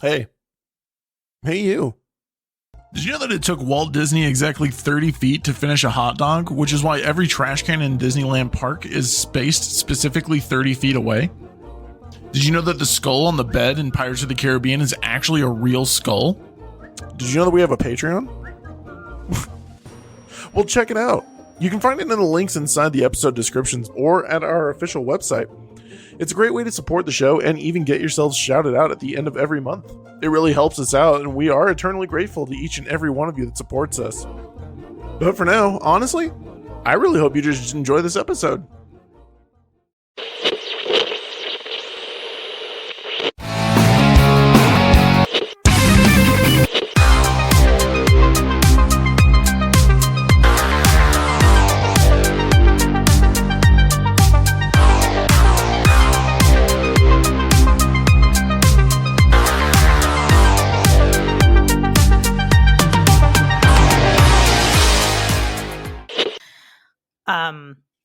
Hey. Hey, you. Did you know that it took Walt Disney exactly 30 feet to finish a hot dog, which is why every trash can in Disneyland Park is spaced specifically 30 feet away? Did you know that the skull on the bed in Pirates of the Caribbean is actually a real skull? Did you know that we have a Patreon? Well, check it out. You can find it in the links inside the episode descriptions or at our official website. It's a great way to support the show and even get yourselves shouted out at the end of every month. It really helps us out, and we are eternally grateful to each and every one of you that supports us. But for now, honestly, I really hope you just enjoy this episode.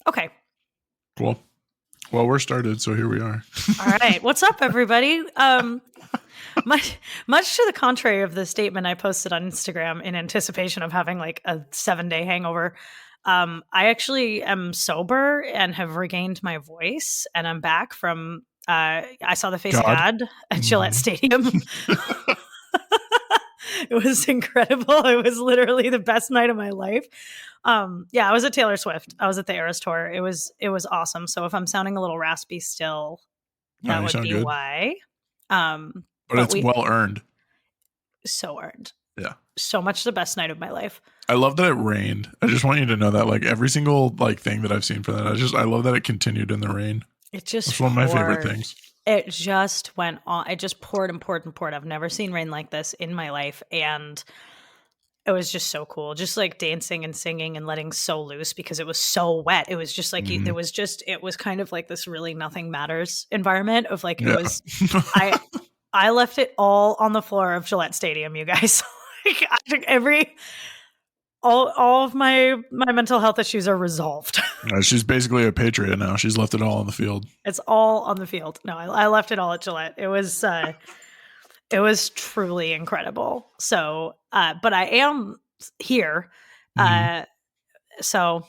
Okay. Cool. Well, we're started, so here we are. All right. What's up, everybody? Much to the contrary of the statement I posted on Instagram in anticipation of having like a 7-day hangover, I actually am sober and have regained my voice, and I'm back from. I saw the face of God at Gillette Stadium. It was incredible. It was literally the best night of my life. Yeah, I was at Taylor Swift. I was at the Eras tour. It was awesome. So if I'm sounding a little raspy still, that would be good. Why. But it's well earned. So earned. Yeah. So much the best night of my life. I love that it rained. I just want you to know that, like, every single like thing that I've seen for that, I love that it continued in the rain. It just It's one of my favorite things. It just went on. It just poured and poured and poured. I've never seen rain like this in my life. And it was just so cool. Just like dancing and singing and letting so loose because it was so wet. It was just like, it was kind of like this really nothing matters environment of like, it was, I left it all on the floor of Gillette Stadium, you guys. Like, I took all of my mental health issues are resolved. She's basically a patriot now. She's left it all on the field. It's all on the field. No, I left it all at Gillette. It was truly incredible. So, but I am here. So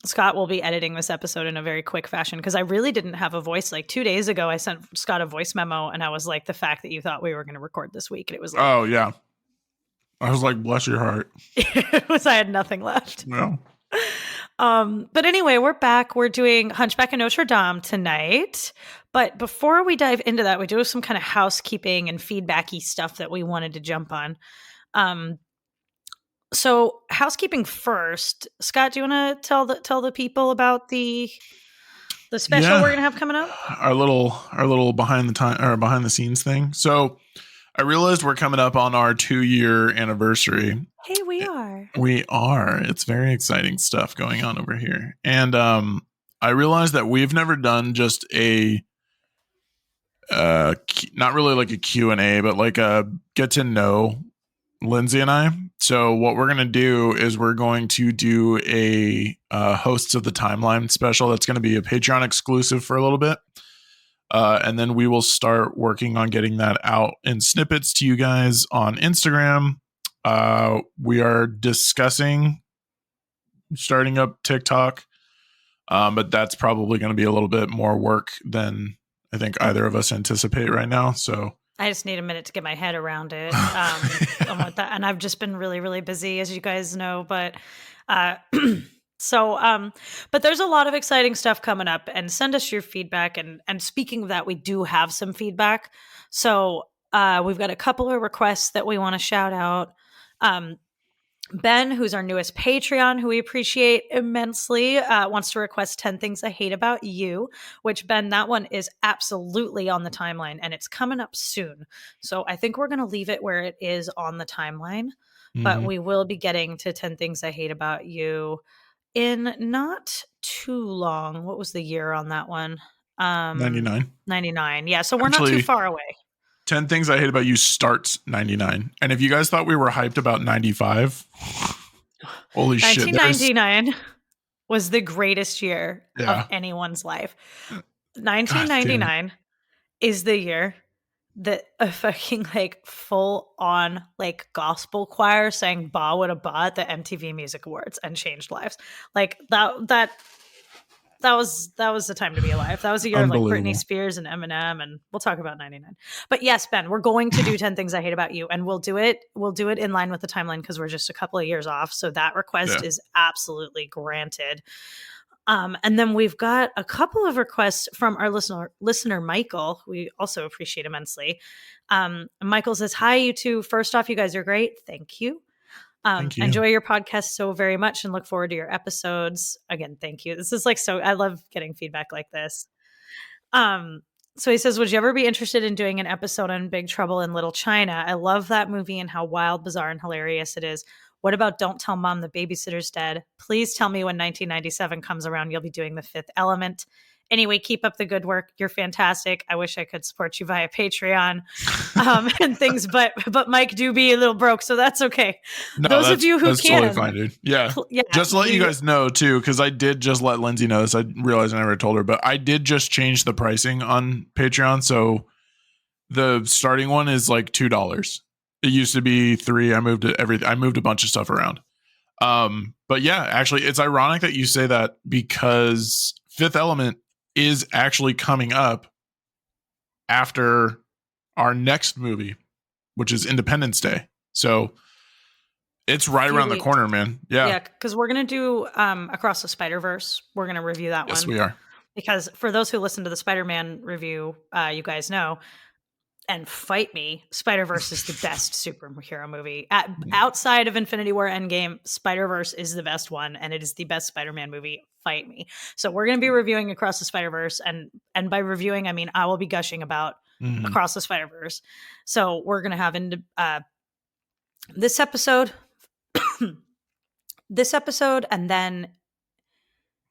Scott will be editing this episode in a very quick fashion because I really didn't have a voice. Like 2 days ago, I sent Scott a voice memo and I was like, the fact that you thought we were going to record this week. And it was like, oh yeah. I was like, bless your heart. It was, I had nothing left. No. But anyway, we're back. We're doing Hunchback of Notre Dame tonight. But before we dive into that, we do have some kind of housekeeping and feedbacky stuff that we wanted to jump on. So housekeeping first. Scott, do you want to tell the people about the special we're gonna have coming up? Our little behind the scenes thing. So I realized we're coming up on our 2-year anniversary. Hey, we are. We are. It's very exciting stuff going on over here. And I realized that we've never done just a not really like a Q&A, but like a get to know Lindsay and I. So what we're going to do is we're going to do a Hosts of the Timeline special. That's going to be a Patreon exclusive for a little bit. And then we will start working on getting that out in snippets to you guys on Instagram. We are discussing starting up TikTok, but that's probably going to be a little bit more work than I think either of us anticipate right now. So I just need a minute to get my head around it. And I've just been really, really busy, as you guys know. But but there's a lot of exciting stuff coming up, and send us your feedback. And speaking of that, we do have some feedback. So we've got a couple of requests that we want to shout out. Ben, who's our newest Patreon, who we appreciate immensely, wants to request 10 Things I Hate About You, which, Ben, that one is absolutely on the timeline, and it's coming up soon. So I think we're going to leave it where it is on the timeline, but we will be getting to 10 Things I Hate About You in not too long. What was the year on that one? 99. 99. Yeah, so we're not too far away. 10 Things I Hate About You starts 99. And if you guys thought we were hyped about 95, holy shit. 1999. was the greatest year of Yeah. anyone's life. God damn it. 1999 is the year that a fucking like full on like gospel choir sang "Ba What a Ba" at the MTV Music Awards and changed lives. Like that was the time to be alive. That was a year of like Britney Unbelievable. Spears and Eminem, and we'll talk about 99. But yes, Ben, we're going to do 10 Things I Hate About You, and we'll do it in line with the timeline because we're just a couple of years off. So that request Yeah. is absolutely granted. And then we've got a couple of requests from our listener Michael. We also appreciate immensely. Michael says, "Hi, you two. First off, you guys are great. Thank you. Thank you. Enjoy your podcast so very much and look forward to your episodes." Again, thank you. This is like I love getting feedback like this. So he says, "Would you ever be interested in doing an episode on Big Trouble in Little China? I love that movie and how wild, bizarre, and hilarious it is. What about Don't Tell Mom the Babysitter's Dead? Please tell me when 1997 comes around, you'll be doing The Fifth Element. Anyway, keep up the good work. You're fantastic. I wish I could support you via Patreon and things, but Mike do be a little broke, so that's okay. No, Those of you who that's can, totally fine, dude. Yeah. yeah, Just to let you guys know too, because I did just let Lindsay know this. I realized I never told her, but I did just change the pricing on Patreon. So the starting one is like $2. It used to be $3. I moved I moved a bunch of stuff around. But yeah, actually, it's ironic that you say that because Fifth Element is actually coming up after our next movie, which is Independence Day. So it's right around the corner, man. Yeah, because we're gonna do Across the Spider-Verse. We're gonna review that one. Yes, we are. Because for those who listen to the Spider-Man review, you guys know, and fight me, Spider-Verse is the best superhero movie. Outside of Infinity War Endgame, Spider-Verse is the best one, and it is the best Spider-Man movie. Fight me. So we're going to be reviewing Across the Spider-Verse, and by reviewing, I mean I will be gushing about Across the Spider-Verse. So we're going to have this episode, and then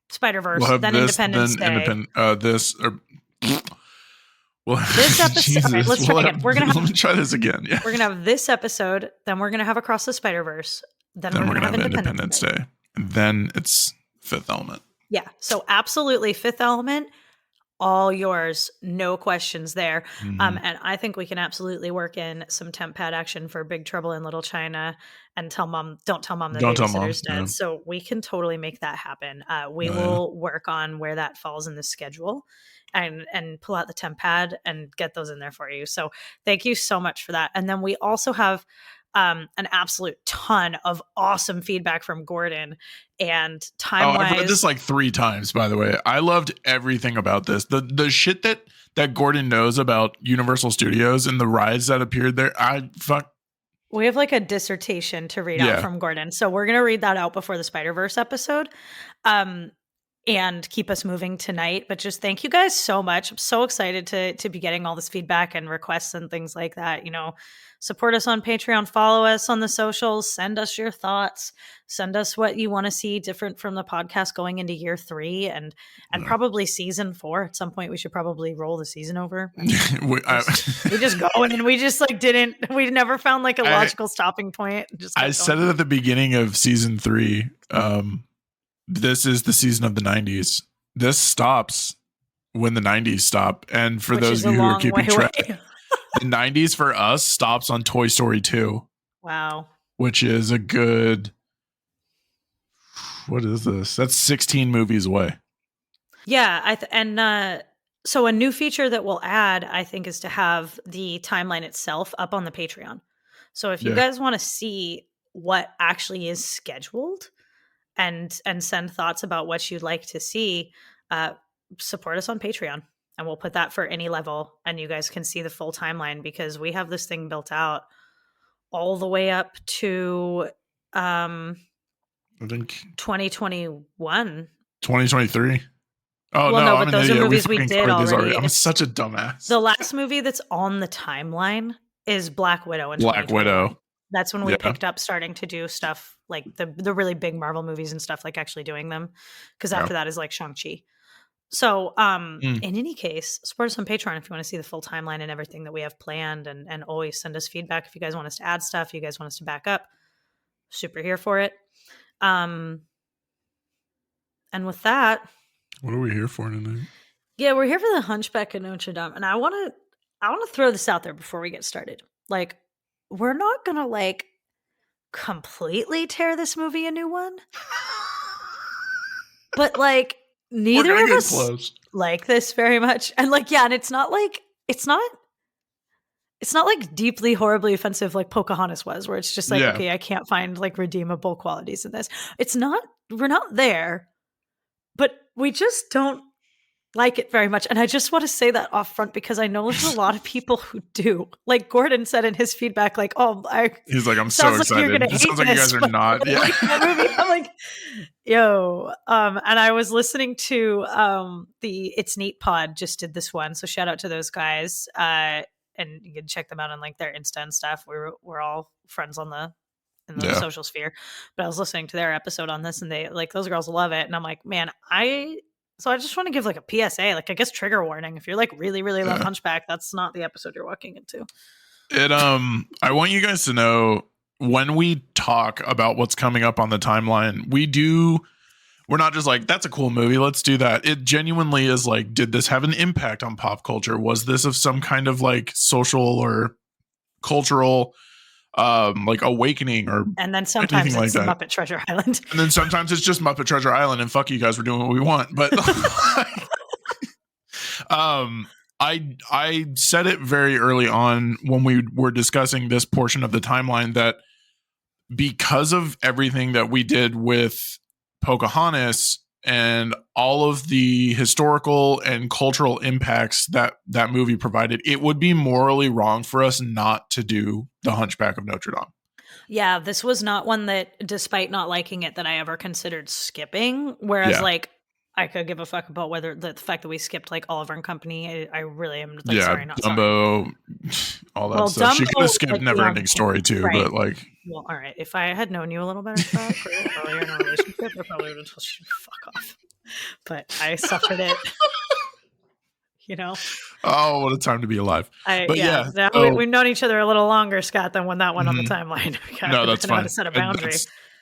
Spider-Verse, we'll then Independence Day. This episode. All right, let's try again. We're gonna let me try this again. Yeah, we're gonna have this episode, then we're gonna have Across the Spider-Verse, then we're gonna have Independence Day. and then it's Fifth Element. Yeah, so absolutely Fifth Element, all yours, no questions there. And I think we can absolutely work in some temp pad action for Big Trouble in Little China and don't tell mom the babysitter's dead. Yeah. So we can totally make that happen. We will work on where that falls in the schedule and pull out the temp pad and get those in there for you. So thank you so much for that. And then we also have an absolute ton of awesome feedback from Gordon and time-wise. I've read this like 3 times, by the way. I loved everything about this. The shit that Gordon knows about Universal Studios and the rides that appeared there. We have like a dissertation to read out from Gordon. So we're going to read that out before the Spider-Verse episode. And keep us moving tonight. But just thank you guys so much. I'm so excited to be getting all this feedback and requests and things like that. You know, support us on Patreon, follow us on the socials, send us your thoughts, send us what you want to see different from the podcast going into year 3 and probably season 4. At some point, we should probably roll the season over. we just go and we just like we never found like a logical stopping point. I said it at the beginning of season 3. This is the season of the 90s. This stops when the 90s stop. And for those of you who are keeping track, the 90s for us stops on Toy Story 2. Wow. Which is a good, what is this? That's 16 movies away. Yeah. So a new feature that we'll add, I think, is to have the timeline itself up on the Patreon. So if you guys want to see what actually is scheduled, and send thoughts about what you'd like to see, support us on Patreon. And we'll put that for any level. And you guys can see the full timeline because we have this thing built out all the way up to I think 2021. 2023. Oh, well, no, but those are movies we did already. I'm such a dumbass. The last movie that's on the timeline is Black Widow. Black Widow. That's when we picked up starting to do stuff like the really big Marvel movies and stuff, like actually doing them. Because after that is like Shang-Chi. So in any case, support us on Patreon if you want to see the full timeline and everything that we have planned, and always send us feedback if you guys want us to add stuff, if you guys want us to back up. Super here for it. And with that, What are we here for tonight? yeah, we're here for the Hunchback of Notre Dame, and I want to throw this out there before we get started. Like, we're not gonna like completely tear this movie a new one, but like neither of us like this very much, and like yeah, and it's not like deeply horribly offensive like Pocahontas was, where it's just like okay, I can't find like redeemable qualities in this. It's not. We're not there, but we just don't like it very much. And I just want to say that off front because I know there's a lot of people who do. Like Gordon said in his feedback, like, he's like, I'm so excited. It sounds like you guys are not. Yeah. I'm like, yo. And I was listening to the It's Neat pod just did this one. So shout out to those guys. And you can check them out on like their Insta and stuff. We're all friends in the social sphere. But I was listening to their episode on this and they like those girls love it. And I'm like, man, So I just want to give like a PSA, like I guess trigger warning. If you're like really, really love Hunchback, that's not the episode you're walking into. I want you guys to know when we talk about what's coming up on the timeline, we're not just like, that's a cool movie, let's do that. It genuinely is like, did this have an impact on pop culture? Was this of some kind of like social or cultural like awakening or and then sometimes it's like Muppet Treasure Island and then sometimes it's just Muppet Treasure Island and fuck you guys, we're doing what we want. But I said it very early on when we were discussing this portion of the timeline that because of everything that we did with Pocahontas and all of the historical and cultural impacts that movie provided, it would be morally wrong for us not to do The Hunchback of Notre Dame. Yeah, this was not one that, despite not liking it, that I ever considered skipping. Whereas, like, I could give a fuck about whether the fact that we skipped like Oliver and Company. I really am like, sorry, not Dumbo, sorry. All that stuff. Dumbo, she could have skipped like, Never Ending Story too, right. But like, well, all right. If I had known you a little better earlier in our relationship, I probably would have told you to fuck off. But I suffered it. You know. Oh, what a time to be alive! We've known each other a little longer, Scott, than when that went on the timeline. No, that's fine. To set a boundary.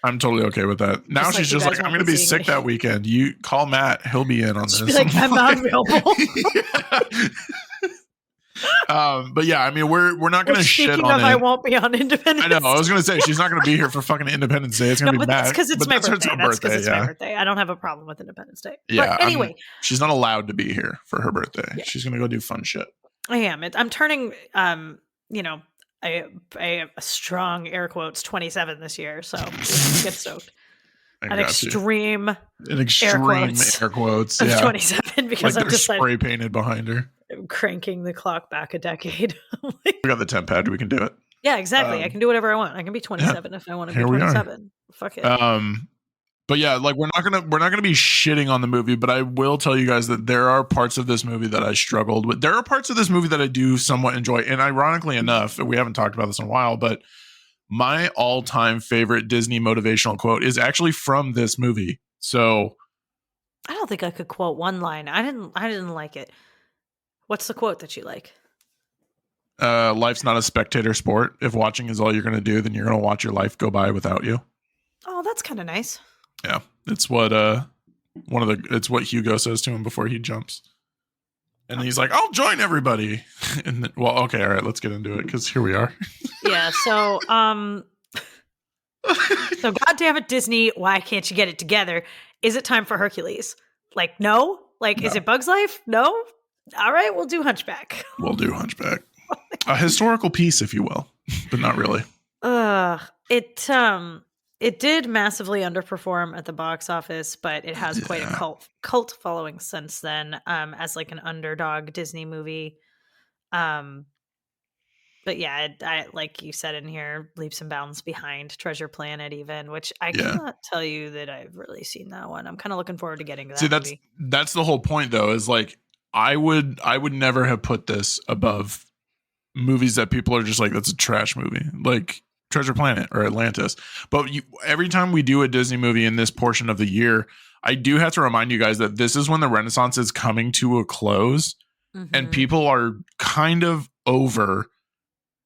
I'm totally okay with that. Now she's just like, I'm going to be sick that weekend. You call Matt; he'll be in on this. Be like, I'm not available. But yeah, I mean, we're not going to shit on it. I won't be on Independence. I know. I was going to say she's not going to be here for fucking Independence Day. It's going to be Matt. That's because it's my birthday. That's because it's my birthday. I don't have a problem with Independence Day. Yeah. But anyway, she's not allowed to be here for her birthday. Yeah. She's going to go do fun shit. I am. I'm turning. A strong air quotes 27 this year, so get stoked. An extreme air quotes of 27 because like I'm just spray painted behind her. I'm cranking the clock back a decade. We got the temp pad. We can do it. Yeah, exactly. I can do whatever I want. I can be 27 if I want to be 27. Fuck it. But yeah, like we're not gonna be shitting on the movie, but I will tell you guys that there are parts of this movie that I struggled with. There are parts of this movie that I do somewhat enjoy, and ironically enough, we haven't talked about this in a while, but my all-time favorite Disney motivational quote is actually from this movie. So I don't think I could quote one line. I didn't like it. What's the quote that you like? Life's not a spectator sport. If watching is all you're gonna do, then you're gonna watch your life go by without you. Oh, that's kind of nice. Yeah, it's what it's what Hugo says to him before he jumps, and he's like, "I'll join everybody." And then, well, okay, all right, let's get into it because here we are. Yeah. So, so goddamn it, Disney, why can't you get it together? Is it time for Hercules? Like, no. Like, is it Bug's Life? No. All right, we'll do Hunchback. We'll do Hunchback, a historical piece, if you will, but not really. It did massively underperform at the box office, but it has quite a cult following since then, as like an underdog Disney movie. But yeah, I like you said in here, leaps and bounds behind Treasure Planet, even, which I cannot tell you that I've really seen that one. I'm kind of looking forward to getting to that. See, that's the whole point, though. Is like I would never have put this above movies that people are just like, that's a trash movie, like Treasure Planet or Atlantis. But every time we do a Disney movie in this portion of the year, I do have to remind you guys that this is when the Renaissance is coming to a close, and people are kind of over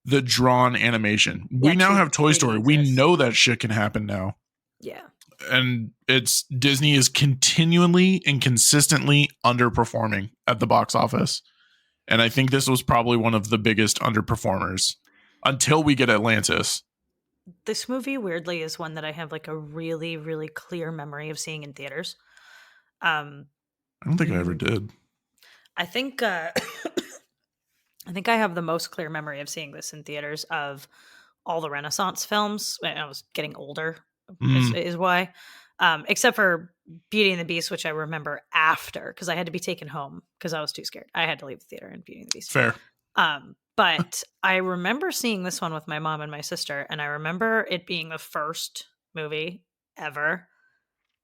the drawn animation. We now have Toy Story. We know that shit can happen now. Yeah. and it's Disney is continually and consistently underperforming at the box office. And I think this was probably one of the biggest underperformers until we get Atlantis. This movie, weirdly, is one that I have like a really, really clear memory of seeing in theaters. I don't think I ever did. I think I think I have the most clear memory of seeing this in theaters of all the Renaissance films. I was getting older, is why. Except for Beauty and the Beast, which I remember after because I had to be taken home because I was too scared. I had to leave the theater in Beauty and the Beast. Fair. But I remember seeing this one with my mom and my sister, and I remember it being the first movie ever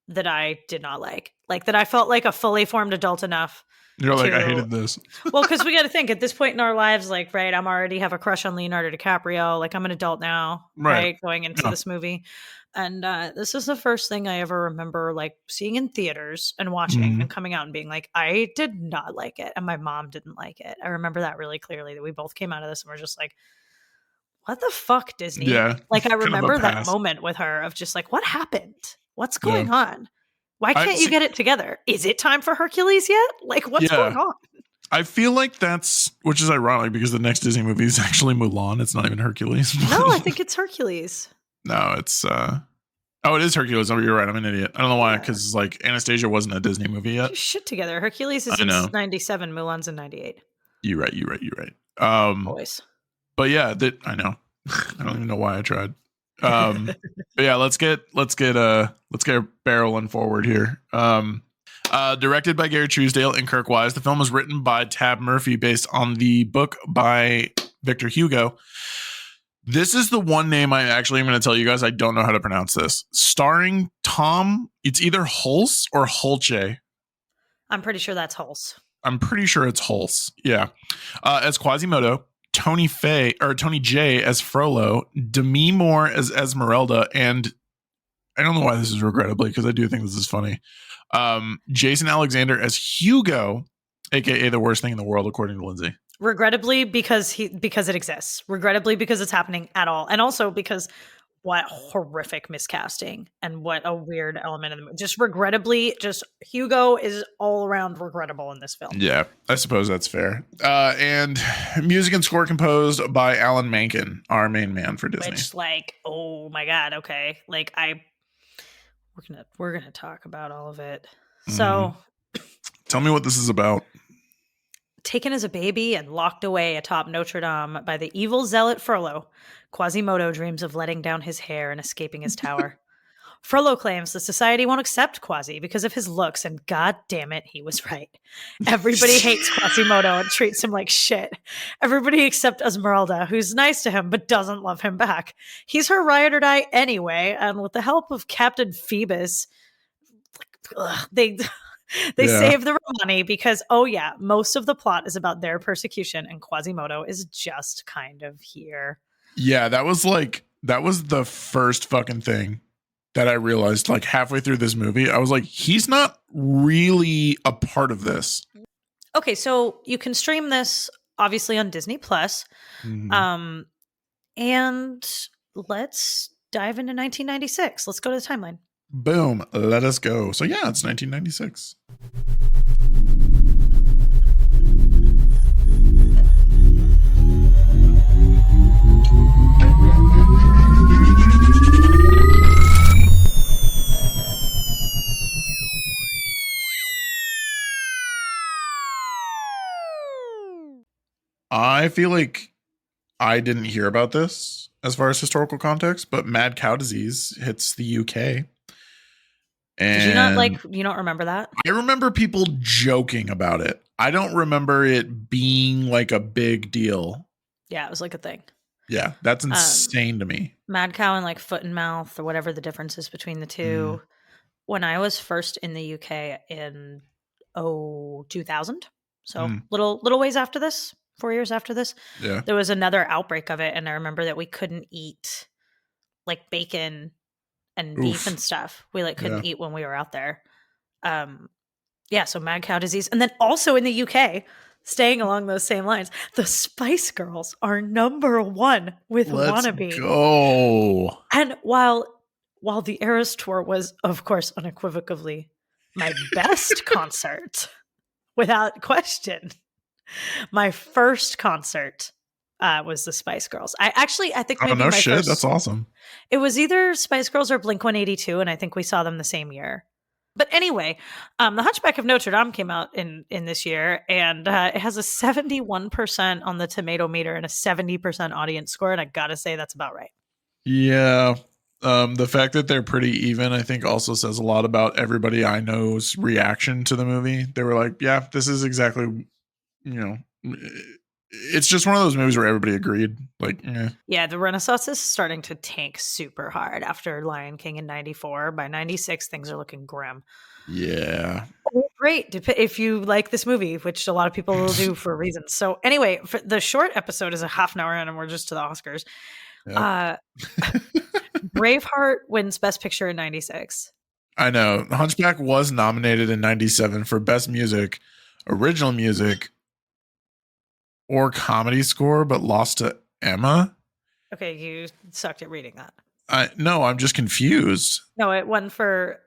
that I did not like that I felt like a fully formed adult enough. You're like, I hated this. Well, because we got to think at this point in our lives, like, right, I'm already have a crush on Leonardo DiCaprio. Like, I'm an adult now, right? Going into this movie. And this is the first thing I ever remember, like, seeing in theaters and watching and coming out and being like, I did not like it. And my mom didn't like it. I remember that really clearly, that we both came out of this and we're just like, what the fuck, Disney? Yeah. Like, I remember that moment with her of just like, what happened? What's going on? Why can't you get it together? Is it time for Hercules yet? Like, what's going on? I feel like that's, which is ironic because the next Disney movie is actually Mulan. It's not even Hercules. No, I think it's Hercules. No, it's, it is Hercules. Oh, you're right. I'm an idiot. I don't know why, because like Anastasia wasn't a Disney movie yet. Shit together. Hercules is in 97. Mulan's in 98. You're right. Boys. But yeah, I know. I don't even know why I tried. But yeah, let's get barreling forward here. Directed by Gary Truesdale and Kirk Wise, the film was written by Tab Murphy based on the book by Victor Hugo. This is the one name I'm going to tell you guys I don't know how to pronounce this. Starring Tom, it's either Hulse or Hulce. I'm pretty sure that's Hulse. I'm pretty sure it's Hulse. Yeah. As Quasimodo, Tony J as Frollo, Demi Moore as Esmeralda, and I don't know why this is regrettably because I do think this is funny. Jason Alexander as Hugo, aka the worst thing in the world according to Lindsay. Regrettably because it exists. Regrettably because it's happening at all, and also because what horrific miscasting and what a weird element of the movie. Just regrettably, just Hugo is all around regrettable in this film. Yeah, I suppose that's fair. And music and score composed by Alan Menken, our main man for Disney. Which, like, oh my god, okay, like we're gonna talk about all of it. So, tell me what this is about. Taken as a baby and locked away atop Notre Dame by the evil zealot Frollo, Quasimodo dreams of letting down his hair and escaping his tower. Frollo claims the society won't accept Quasi because of his looks, and god damn it, he was right. Everybody hates Quasimodo and treats him like shit. Everybody except Esmeralda, who's nice to him but doesn't love him back. He's her ride or die anyway, and with the help of Captain Phoebus, they save the money because, oh yeah, most of the plot is about their persecution, and Quasimodo is just kind of here. Yeah, that was the first fucking thing that I realized like halfway through this movie. I was like, he's not really a part of this. Okay, so you can stream this obviously on Disney Plus. And let's dive into 1996. Let's go to the timeline. Boom. Let us go. So yeah, it's 1996. I feel like I didn't hear about this as far as historical context, but mad cow disease hits the UK. And you don't remember that? I remember people joking about it. I don't remember it being like a big deal. Yeah, it was like a thing. Yeah, that's insane to me. Mad cow and like foot and mouth or whatever the difference is between the two. When I was first in the UK in 2000, so little ways after this, 4 years after this, there was another outbreak of it, and I remember that we couldn't eat like bacon and beef and stuff. We like couldn't eat when we were out there. So mad cow disease. And then also in the UK, staying along those same lines, the Spice Girls are number one with Wannabe. Let's go. And while while the Eras Tour was, of course, unequivocally my best concert, without question, my first concert was the Spice Girls. I think Oh, maybe no my shit. first. That's awesome. It was either Spice Girls or Blink-182, and I think we saw them the same year. But anyway, The Hunchback of Notre Dame came out in this year, and it has a 71% on the tomato meter and a 70% audience score, and I gotta say that's about right. Yeah. The fact that they're pretty even, I think, also says a lot about everybody I know's reaction to the movie. They were like, yeah, this is exactly, it's just one of those movies where everybody agreed. Like, Yeah, the Renaissance is starting to tank super hard after Lion King in 94. By 96, things are looking grim. yeah. Great if you like this movie, which a lot of people will do for reasons. So anyway, for the short episode is a half an hour in and we're just to the Oscars. Yep. Braveheart wins Best Picture in 96. I know. Hunchback was nominated in 97 for Best Music, Original Music, or Comedy Score, but lost to Emma. Okay, you sucked at reading that. No, I'm just confused. No, it won for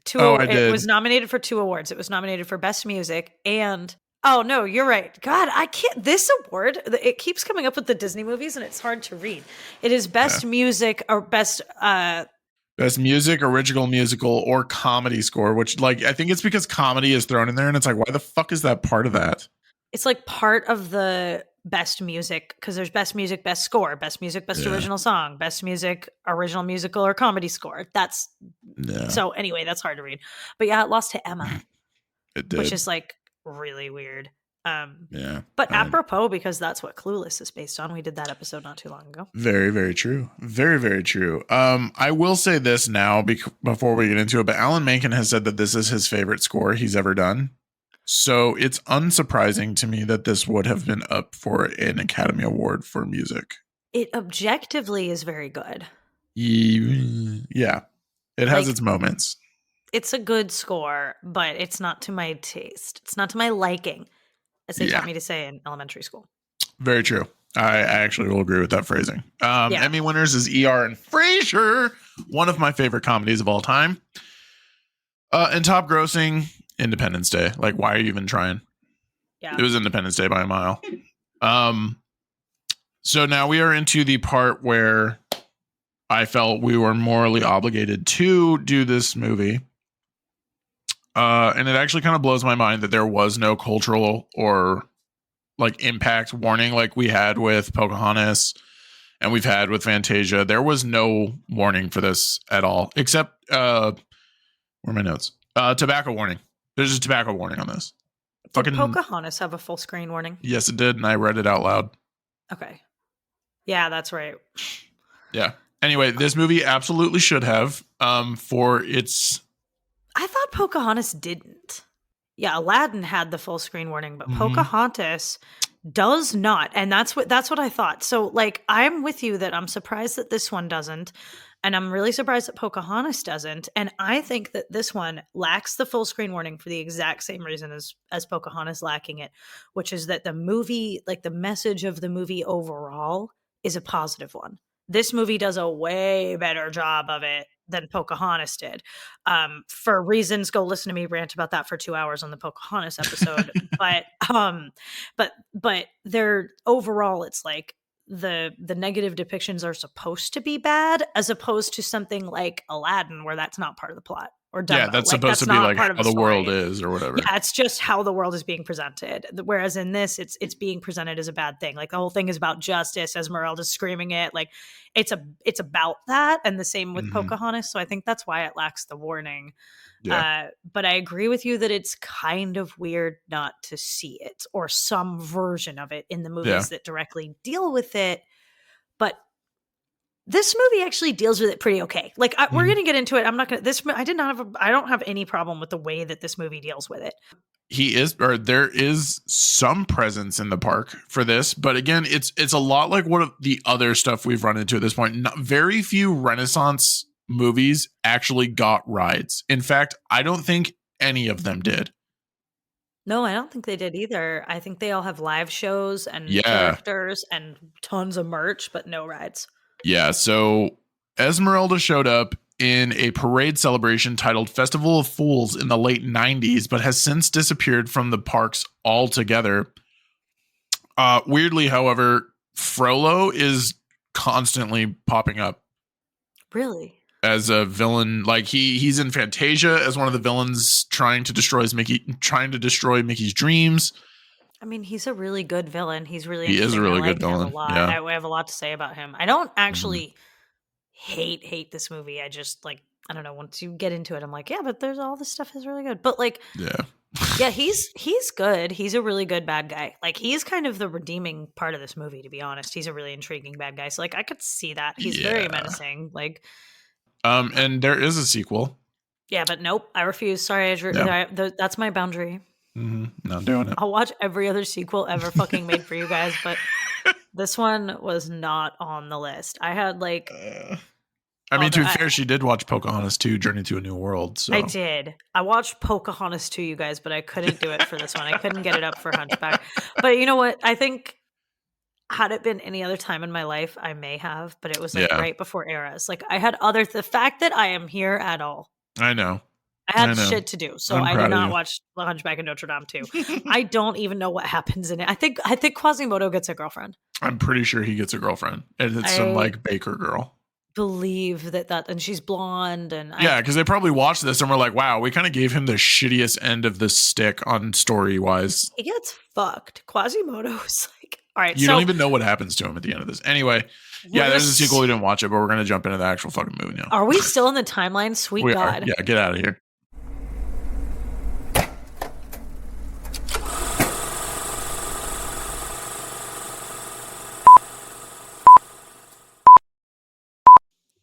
two. Oh, I it did. was nominated for 2 awards. It was nominated for Best Music and oh no, you're right. God, I can't. This award, it keeps coming up with the Disney movies, and it's hard to read. It is Best Music or Best Music, Original Musical, or Comedy Score. Which, like, I think it's because comedy is thrown in there, and it's like, why the fuck is that part of that? It's like part of the Best Music because there's Best Music, Best Score, Best Music, Best Original Song, Best Music, Original Musical, or Comedy Score. So anyway, that's hard to read. But yeah, it lost to Emma. It did, which is like really weird. But apropos, because that's what Clueless is based on. We did that episode not too long ago. Very, very true. Very, very true. I will say this now before we get into it, but Alan Menken has said that this is his favorite score he's ever done. So it's unsurprising to me that this would have been up for an Academy Award for music. It objectively is very good. Yeah. It has its moments. It's a good score, but it's not to my taste. It's not to my liking, as they taught me to say in elementary school. Very true. I actually will agree with that phrasing. Emmy winners is ER and Frasier, one of my favorite comedies of all time. And top grossing, Independence Day. Like, why are you even trying? Yeah. It was Independence Day by a mile. So now we are into the part where I felt we were morally obligated to do this movie. And it actually kind of blows my mind that there was no cultural or like impact warning like we had with Pocahontas and we've had with Fantasia. There was no warning for this at all, except where are my notes? Tobacco warning. There's a tobacco warning on this. Did Pocahontas have a full screen warning? Yes, it did, and I read it out loud. Okay. Yeah, that's right. Yeah. Anyway, this movie absolutely should have for its... I thought Pocahontas didn't. Yeah, Aladdin had the full screen warning, but Pocahontas does not. And that's what I thought. So like I'm with you that I'm surprised that this one doesn't. And I'm really surprised that Pocahontas doesn't. And I think that this one lacks the full screen warning for the exact same reason as Pocahontas lacking it, which is that the movie, like the message of the movie overall is a positive one. This movie does a way better job of it than Pocahontas did. For reasons, go listen to me rant about that for 2 hours on the Pocahontas episode. but they're overall, it's like the negative depictions are supposed to be bad, as opposed to something like Aladdin, where that's not part of the plot. Or Dumbo. Yeah, that's supposed to be like how the world is or whatever. Yeah, it's just how the world is being presented. Whereas in this, it's being presented as a bad thing. Like the whole thing is about justice, Esmeralda's screaming it. Like it's about that, and the same with Pocahontas. So I think that's why it lacks the warning. Yeah. But I agree with you that it's kind of weird not to see it or some version of it in the movies that directly deal with it. But this movie actually deals with it pretty okay. Like we're going to get into it. I'm not going to, I don't have any problem with the way that this movie deals with it. There is some presence in the park for this, but again, it's a lot like what the other stuff we've run into at this point. Very few Renaissance movies actually got rides. In fact, I don't think any of them did. No, I don't think they did either. I think they all have live shows and characters and tons of merch, but no rides. Yeah, so Esmeralda showed up in a parade celebration titled Festival of Fools in the late 90s, but has since disappeared from the parks altogether. Weirdly, however, Frollo is constantly popping up. Really? As a villain. Like he's in Fantasia as one of the villains trying to destroy Mickey's dreams. I mean, he's a really good villain. He's really He is a interesting. really I like good him villain. a lot. Yeah. I have a lot to say about him. I don't actually hate this movie. I just like, I don't know, once you get into it, I'm like, yeah, but there's all this stuff is really good. But like, yeah, he's good. He's a really good bad guy. Like, he's kind of the redeeming part of this movie, to be honest. He's a really intriguing bad guy. So like, I could see that. He's very menacing. Like, and there is a sequel. Yeah, but nope, I refuse. Sorry, that's my boundary. Not doing it. I'll watch every other sequel ever fucking made for you guys, but this one was not on the list. I had like I mean, to be fair, she did watch Pocahontas 2, Journey to a New World. So I did. I watched Pocahontas 2, you guys, but I couldn't do it for this one. I couldn't get it up for Hunchback. But you know what? I think had it been any other time in my life, I may have, but it was like right before Eras. Like I had the fact that I am here at all. I know. I had shit to do, so I did not watch The Hunchback of Notre Dame 2. I don't even know what happens in it. I think Quasimodo gets a girlfriend. I'm pretty sure he gets a girlfriend, and it's some like baker girl. Believe that, and she's blonde, and because they probably watched this and were like, "Wow, we kind of gave him the shittiest end of the stick on story wise." He gets fucked. Quasimodo's like, all right, you don't even know what happens to him at the end of this. Anyway. Yeah, there's a sequel. We didn't watch it, but we're going to jump into the actual fucking movie now. Are we still in the timeline? Sweet God. Yeah, get out of here.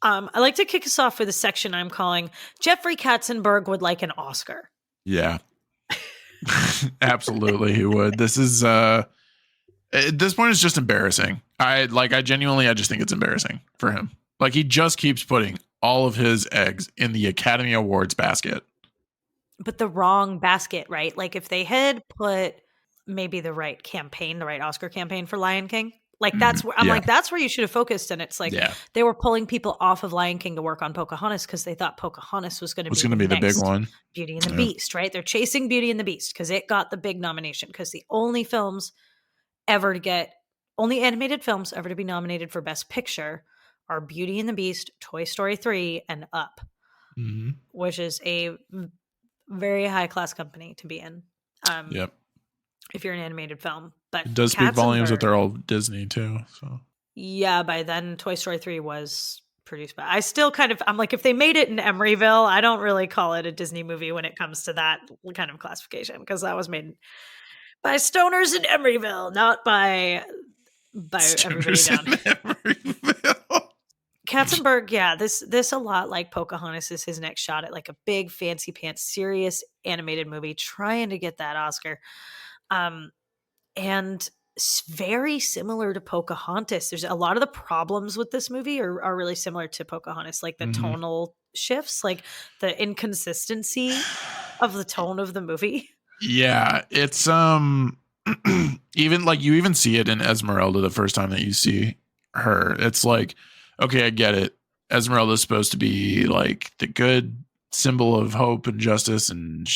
I like to kick us off with a section I'm calling Jeffrey Katzenberg would like an Oscar. Yeah. Absolutely, he would. This is at this point it's just embarrassing. I just think it's embarrassing for him. Like he just keeps putting all of his eggs in the Academy Awards basket. But the wrong basket, right? Like if they had put maybe the right Oscar campaign for Lion King, like that's where I'm like, that's where you should have focused. And it's like they were pulling people off of Lion King to work on Pocahontas because they thought Pocahontas was going to be the big one. Beauty and the Beast, right? They're chasing Beauty and the Beast because it got the big nomination because the only animated films ever to be nominated for Best Picture are Beauty and the Beast, Toy Story 3, and Up, which is a very high class company to be in. If you're an animated film, but it does speak volumes that they're all Disney too. So yeah, by then Toy Story 3 was produced by. I still I'm like, if they made it in Emeryville, I don't really call it a Disney movie when it comes to that kind of classification because that was made by stoners in Emeryville, not by everybody down. Katzenberg, this a lot like Pocahontas is his next shot at like a big fancy pants serious animated movie trying to get that Oscar. And very similar to Pocahontas. There's a lot of the problems with this movie are really similar to Pocahontas, like the tonal shifts, like the inconsistency of the tone of the movie. Yeah, it's even like you even see it in Esmeralda the first time that you see her. It's like, okay, I get it. Esmeralda is supposed to be like the good symbol of hope and justice, and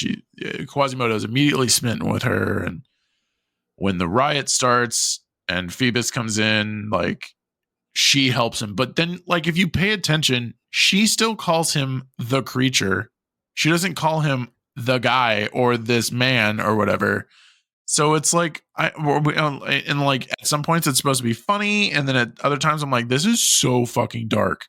Quasimodo is immediately smitten with her. And when the riot starts and Phoebus comes in, like she helps him. But then, like if you pay attention, she still calls him the creature. She doesn't call him the guy or this man or whatever. So it's like and like at some points it's supposed to be funny, and then at other times I'm like, this is so fucking dark.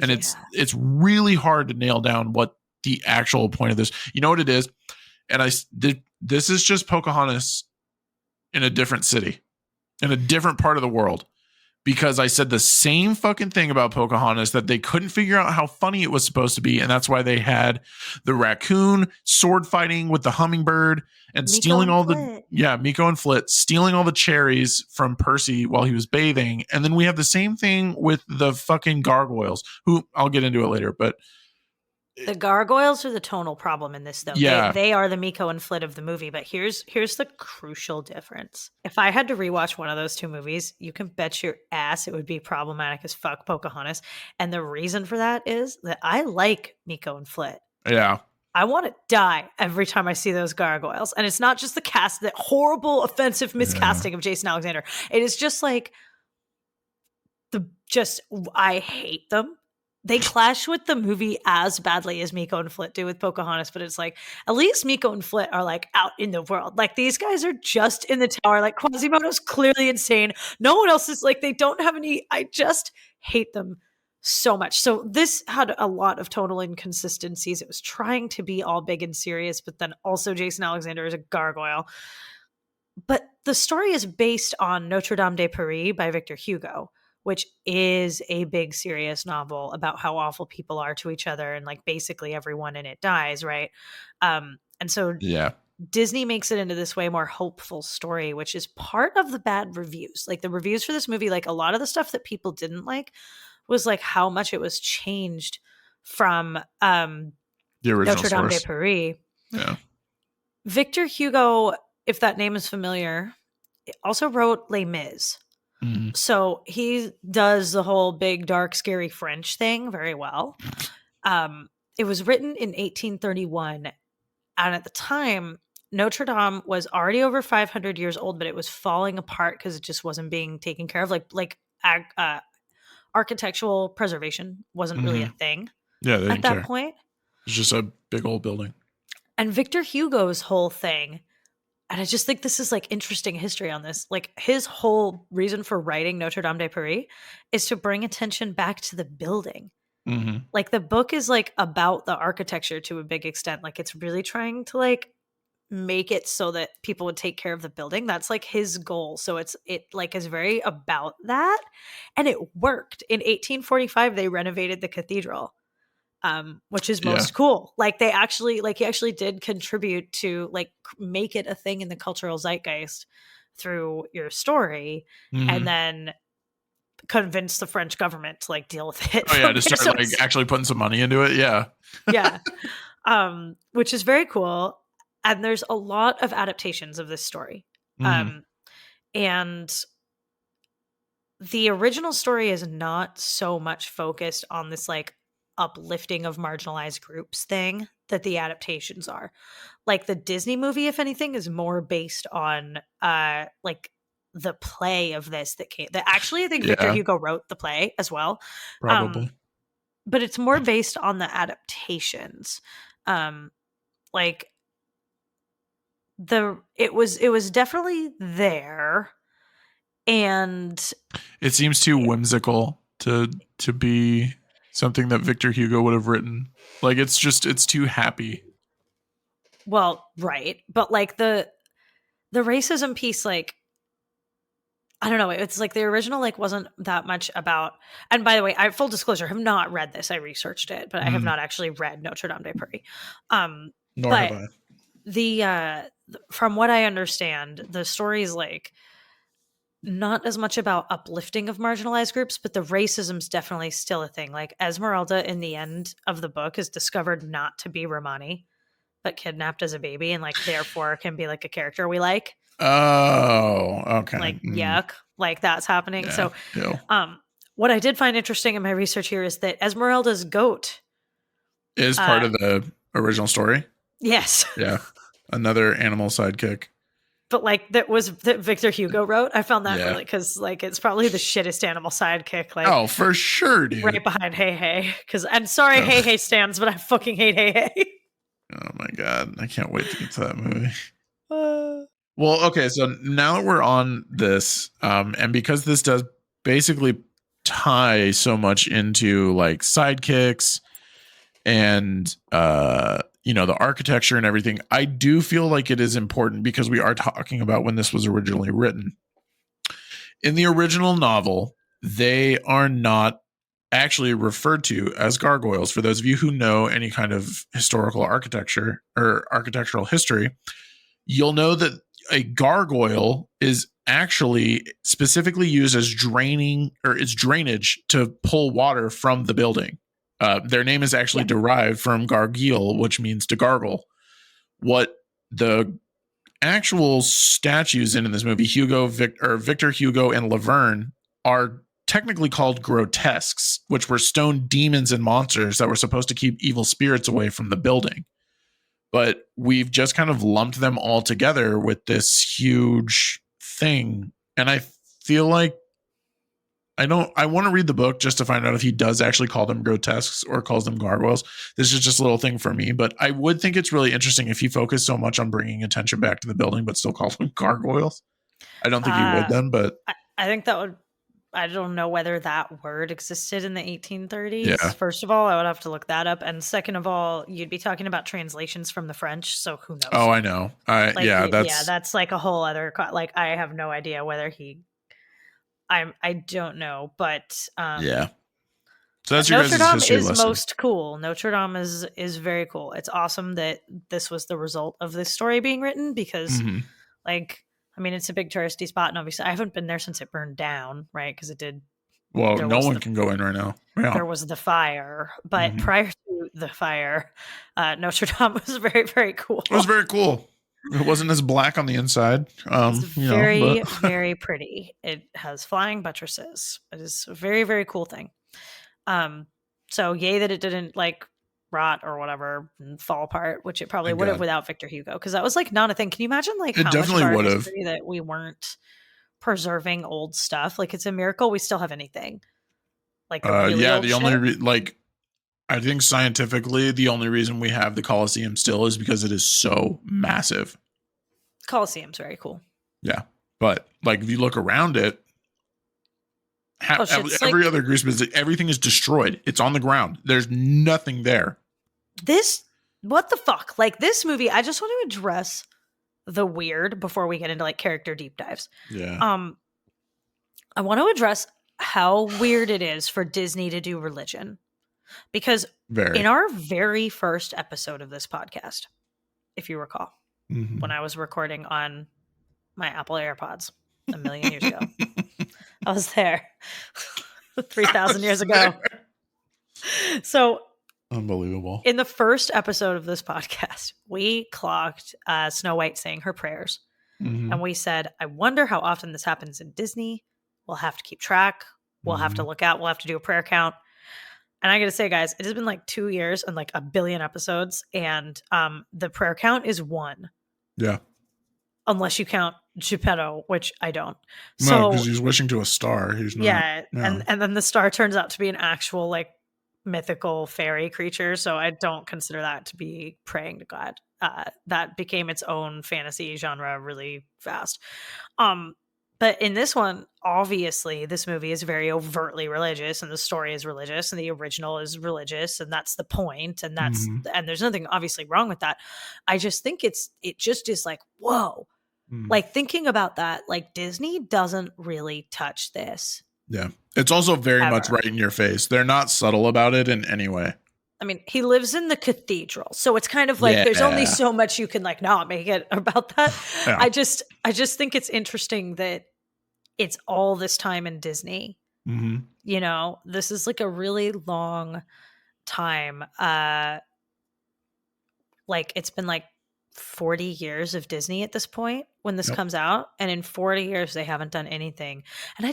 And it's really hard to nail down what the actual point of this. You know what it is? And this is just Pocahontas in a different city, in a different part of the world. Because I said the same fucking thing about Pocahontas, that they couldn't figure out how funny it was supposed to be. And that's why they had the raccoon sword fighting with the hummingbird and stealing all Miko and Flit stealing all the cherries from Percy while he was bathing. And then we have the same thing with the fucking gargoyles, who I'll get into it later. But The gargoyles are the tonal problem in this, though. Yeah. They are the Miko and Flit of the movie, but here's the crucial difference. If I had to rewatch one of those two movies, you can bet your ass it would be problematic as fuck Pocahontas. And the reason for that is that I like Miko and Flit. Yeah. I want to die every time I see those gargoyles. And it's not just the cast, that horrible, offensive miscasting of Jason Alexander. It is just like I hate them. They clash with the movie as badly as Miko and Flit do with Pocahontas, but it's like, at least Miko and Flit are like out in the world. Like, these guys are just in the tower. Like, Quasimodo's clearly insane. No one else is, like, they don't have any. I just hate them so much. So this had a lot of tonal inconsistencies. It was trying to be all big and serious, but then also Jason Alexander is a gargoyle. But the story is based on Notre Dame de Paris by Victor Hugo, which is a big serious novel about how awful people are to each other, and like basically everyone in it dies, right? And so Disney makes it into this way more hopeful story, which is part of the bad reviews. Like, the reviews for this movie, like a lot of the stuff that people didn't like was like how much it was changed from the original Notre Dame source. de Paris. Yeah. Victor Hugo, if that name is familiar, also wrote Les Mis. So he does the whole big, dark, scary French thing very well. It was written in 1831. And at the time, Notre Dame was already over 500 years old, but it was falling apart because it just wasn't being taken care of. Like architectural preservation wasn't really a thing at that point. It's just a big old building. And Victor Hugo's whole thing, and I just think this is like interesting history on this. Like, his whole reason for writing Notre Dame de Paris is to bring attention back to the building. Like, the book is like about the architecture to a big extent. Like, it's really trying to like make it so that people would take care of the building. That's like his goal. So it like is very about that. And it worked. In 1845, they renovated the cathedral. Which is most cool. Like, he actually did contribute to like make it a thing in the cultural zeitgeist through your story, and then convince the French government to like deal with it. Oh yeah, to start like actually putting some money into it. Yeah. Yeah. Which is very cool. And there's a lot of adaptations of this story. And the original story is not so much focused on this like uplifting of marginalized groups thing that the adaptations are. Like, the Disney movie, if anything, is more based on like the play of this that actually I think Victor Hugo wrote the play as well. Probably. But it's more based on the adaptations. Like, it was definitely there, and it seems too whimsical to be something that Victor Hugo would have written. Like, it's too happy. Well, right. But like the racism piece, like, I don't know. It's like the original like wasn't that much about, and by the way, full disclosure, I have not read this. I researched it, but I have not actually read Notre Dame de Paris. Nor have I. From what I understand, the story is like not as much about uplifting of marginalized groups, but the racism's definitely still a thing. Like, Esmeralda in the end of the book is discovered not to be Romani, but kidnapped as a baby, and like therefore can be like a character we like. Oh, okay. Like, yuck. Like, that's happening. Yeah, so ew. What I did find interesting in my research here is that Esmeralda's goat is part of the original story. Yes. Yeah. Another animal sidekick. But like that Victor Hugo wrote. I found that really, because like it's probably the shittest animal sidekick. Like, oh, for sure, dude. Right behind Hey Hey. Because I'm sorry, Hey Hey stands, but I fucking hate Hey Hey. Oh my god, I can't wait to get to that movie. Well, okay, so now that we're on this, and because this does basically tie so much into like sidekicks and the architecture and everything, I do feel like it is important, because we are talking about when this was originally written. In the original novel, they are not actually referred to as gargoyles. For those of you who know any kind of historical architecture or architectural history, you'll know that a gargoyle is actually specifically used as drainage to pull water from the building. Their name is actually derived from gargile, which means to gargle. What the actual statues in this movie, Victor Hugo and Laverne, are technically called grotesques, which were stone demons and monsters that were supposed to keep evil spirits away from the building. But we've just kind of lumped them all together with this huge thing. And I feel like I want to read the book just to find out if he does actually call them grotesques or calls them gargoyles. This is just a little thing for me, but I would think it's really interesting if he focused so much on bringing attention back to the building, but still call them gargoyles. I don't think he would then, but I think that would, I don't know whether that word existed in the 1830s. Yeah. First of all, I would have to look that up. And second of all, you'd be talking about translations from the French. So who knows? Oh, I know. That's like a whole other, like, I have no idea whether he, I don't know, but yeah. So that's Notre Dame is lesson. most cool. Notre Dame is very cool. It's awesome that this was the result of this story being written because, like, I mean, it's a big touristy spot, and obviously, I haven't been there since it burned down, right? Because it did. Well, no one can go in right now. Yeah. There was the fire, but prior to the fire, Notre Dame was very, very cool. It was very cool. It wasn't as black on the inside. It's very, very pretty. It has flying buttresses. It is a very, very cool thing. So yay that it didn't like rot or whatever and fall apart, which it probably would have without Victor Hugo, because that was like not a thing. Can you imagine like it how definitely much of would our have history that we weren't preserving old stuff? Like it's a miracle we still have anything. Like really old the only I think scientifically the only reason we have the Colosseum still is because it is so massive. Colosseum's very cool. Yeah, but like if you look around it, every other Greece visit, everything is destroyed. It's on the ground. There's nothing there. What the fuck? Like this movie, I just want to address the weird before we get into like character deep dives. Yeah. I want to address how weird it is for Disney to do religion. Because in our very first episode of this podcast, if you recall, when I was recording on my Apple AirPods a million years ago, I was there 3,000 years ago. So unbelievable. In the first episode of this podcast, we clocked Snow White saying her prayers. And we said, I wonder how often this happens in Disney. We'll have to keep track. We'll have to look out. We'll have to do a prayer count. And I got to say, guys, it has been like 2 years and like a billion episodes. And the prayer count is 1. Yeah. Unless you count Geppetto, which I don't. No, because he's wishing to a star. He's not. Yeah. And then the star turns out to be an actual like mythical fairy creature. So I don't consider that to be praying to God. That became its own fantasy genre really fast. But in this one, obviously, this movie is very overtly religious, and the story is religious, and the original is religious, and that's the point, and that's and there's nothing obviously wrong with that. I just think it just is like, whoa, like thinking about that, like Disney doesn't really touch this. Yeah, it's also very much right in your face. They're not subtle about it in any way. I mean, he lives in the cathedral, so it's kind of like there's only so much you can like not make it about that. Yeah. I just think it's interesting that it's all this time in Disney. You know, this is like a really long time. Like it's been like 40 years of Disney at this point when this comes out. And in 40 years, they haven't done anything. And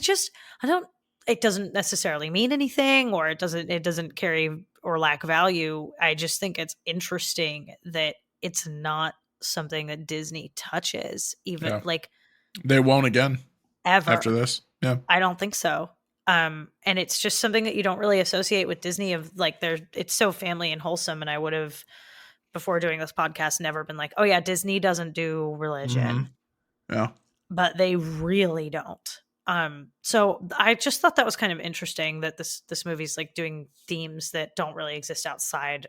it doesn't necessarily mean anything, or it doesn't carry or lack value. I just think it's interesting that it's not something that Disney touches, even like they won't again. Ever after this. Yeah. I don't think so. And it's just something that you don't really associate with Disney of like it's so family and wholesome. And I would have, before doing this podcast, never been like, oh yeah, Disney doesn't do religion. Yeah. But they really don't. So I just thought that was kind of interesting that this movie's like doing themes that don't really exist outside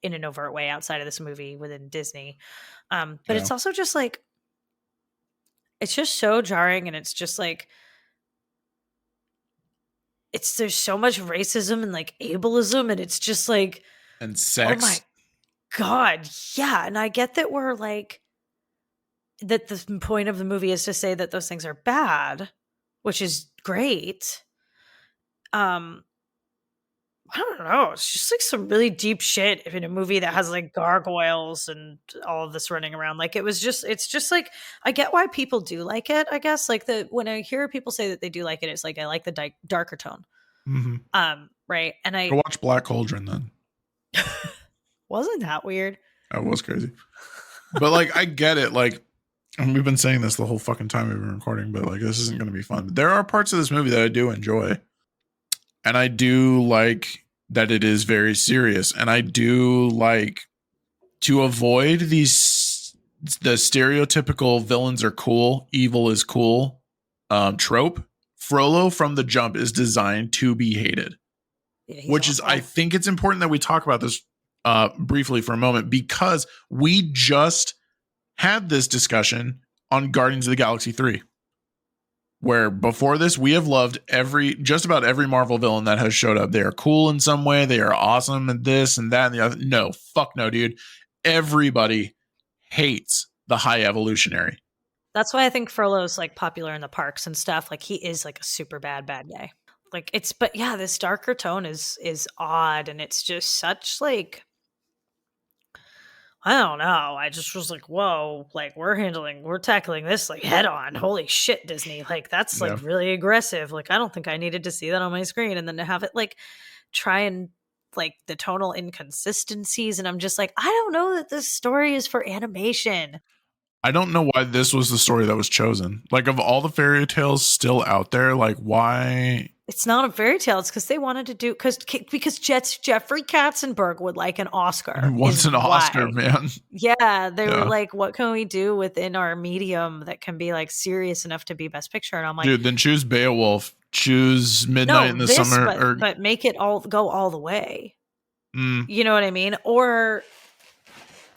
in an overt way outside of this movie within Disney. But it's also just like, it's just so jarring, and it's just like there's so much racism and like ableism, and it's just like, and sex. Oh my God, yeah. And I get that we're like that the point of the movie is to say that those things are bad, which is great. But I don't know. It's just like some really deep shit in a movie that has like gargoyles and all of this running around. Like it's just like, I get why people do like it. I guess like when I hear people say that they do like it, it's like, I like the darker tone. Right. And Go watch Black Cauldron then. wasn't that weird? That was crazy. But like, I get it. Like, and we've been saying this the whole fucking time we've been recording, but like, this isn't going to be fun. But there are parts of this movie that I do enjoy. And I do like that it is very serious. And I do like to avoid the stereotypical villains are cool, evil is cool trope. Frollo from the jump is designed to be hated, which awesome. I think it's important that we talk about this briefly for a moment, because we just had this discussion on Guardians of the Galaxy 3. Where before this, we have loved just about every Marvel villain that has showed up. They are cool in some way. They are awesome and this and that and the other. No, fuck no, dude. Everybody hates the High Evolutionary. That's why I think Frollo's like popular in the parks and stuff. Like he is like a super bad guy. Like but yeah, this darker tone is odd, and it's just such like, I don't know. I just was like, whoa, like we're tackling this like head on. Holy shit, Disney. Like that's like really aggressive. Like I don't think I needed to see that on my screen. And then to have it like try and like the tonal inconsistencies. And I'm just like, I don't know that this story is for animation. I don't know why this was the story that was chosen. Like of all the fairy tales still out there, like why? It's not a fairy tale. It's because they wanted to do because Jeffrey Katzenberg would like an Oscar. He wants an Oscar, man. Yeah, they were like, "What can we do within our medium that can be like serious enough to be Best Picture?" And I'm like, "Dude, then choose Beowulf. Choose Midnight in the Summer, but make it go all the way." You know what I mean? Or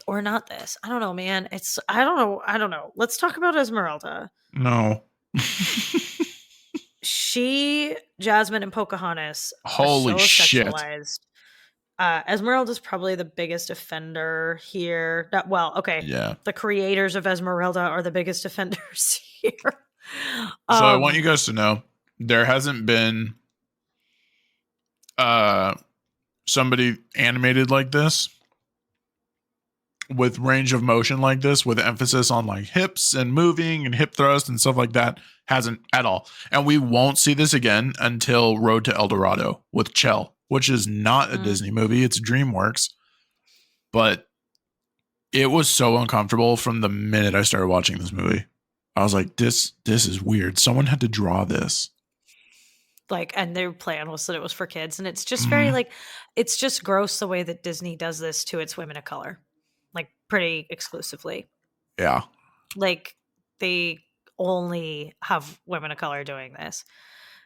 not this. I don't know, man. I don't know. Let's talk about Esmeralda. No. Jasmine and Pocahontas holy are so shit sexualized. Esmeralda's probably the biggest offender here. The creators of Esmeralda are the biggest offenders here. So I want you guys to know there hasn't been somebody animated like this with range of motion like this, with emphasis on like hips and moving and hip thrust and stuff like that. Hasn't at all. And we won't see this again until Road to El Dorado with Chell, which is not a Disney movie. It's DreamWorks. But it was so uncomfortable from the minute I started watching this movie. I was like, this is weird. Someone had to draw this. Like, and their plan was that it was for kids. And it's just very like, it's just gross the way that Disney does this to its women of color. Like pretty exclusively. Yeah. Like they only have women of color doing this.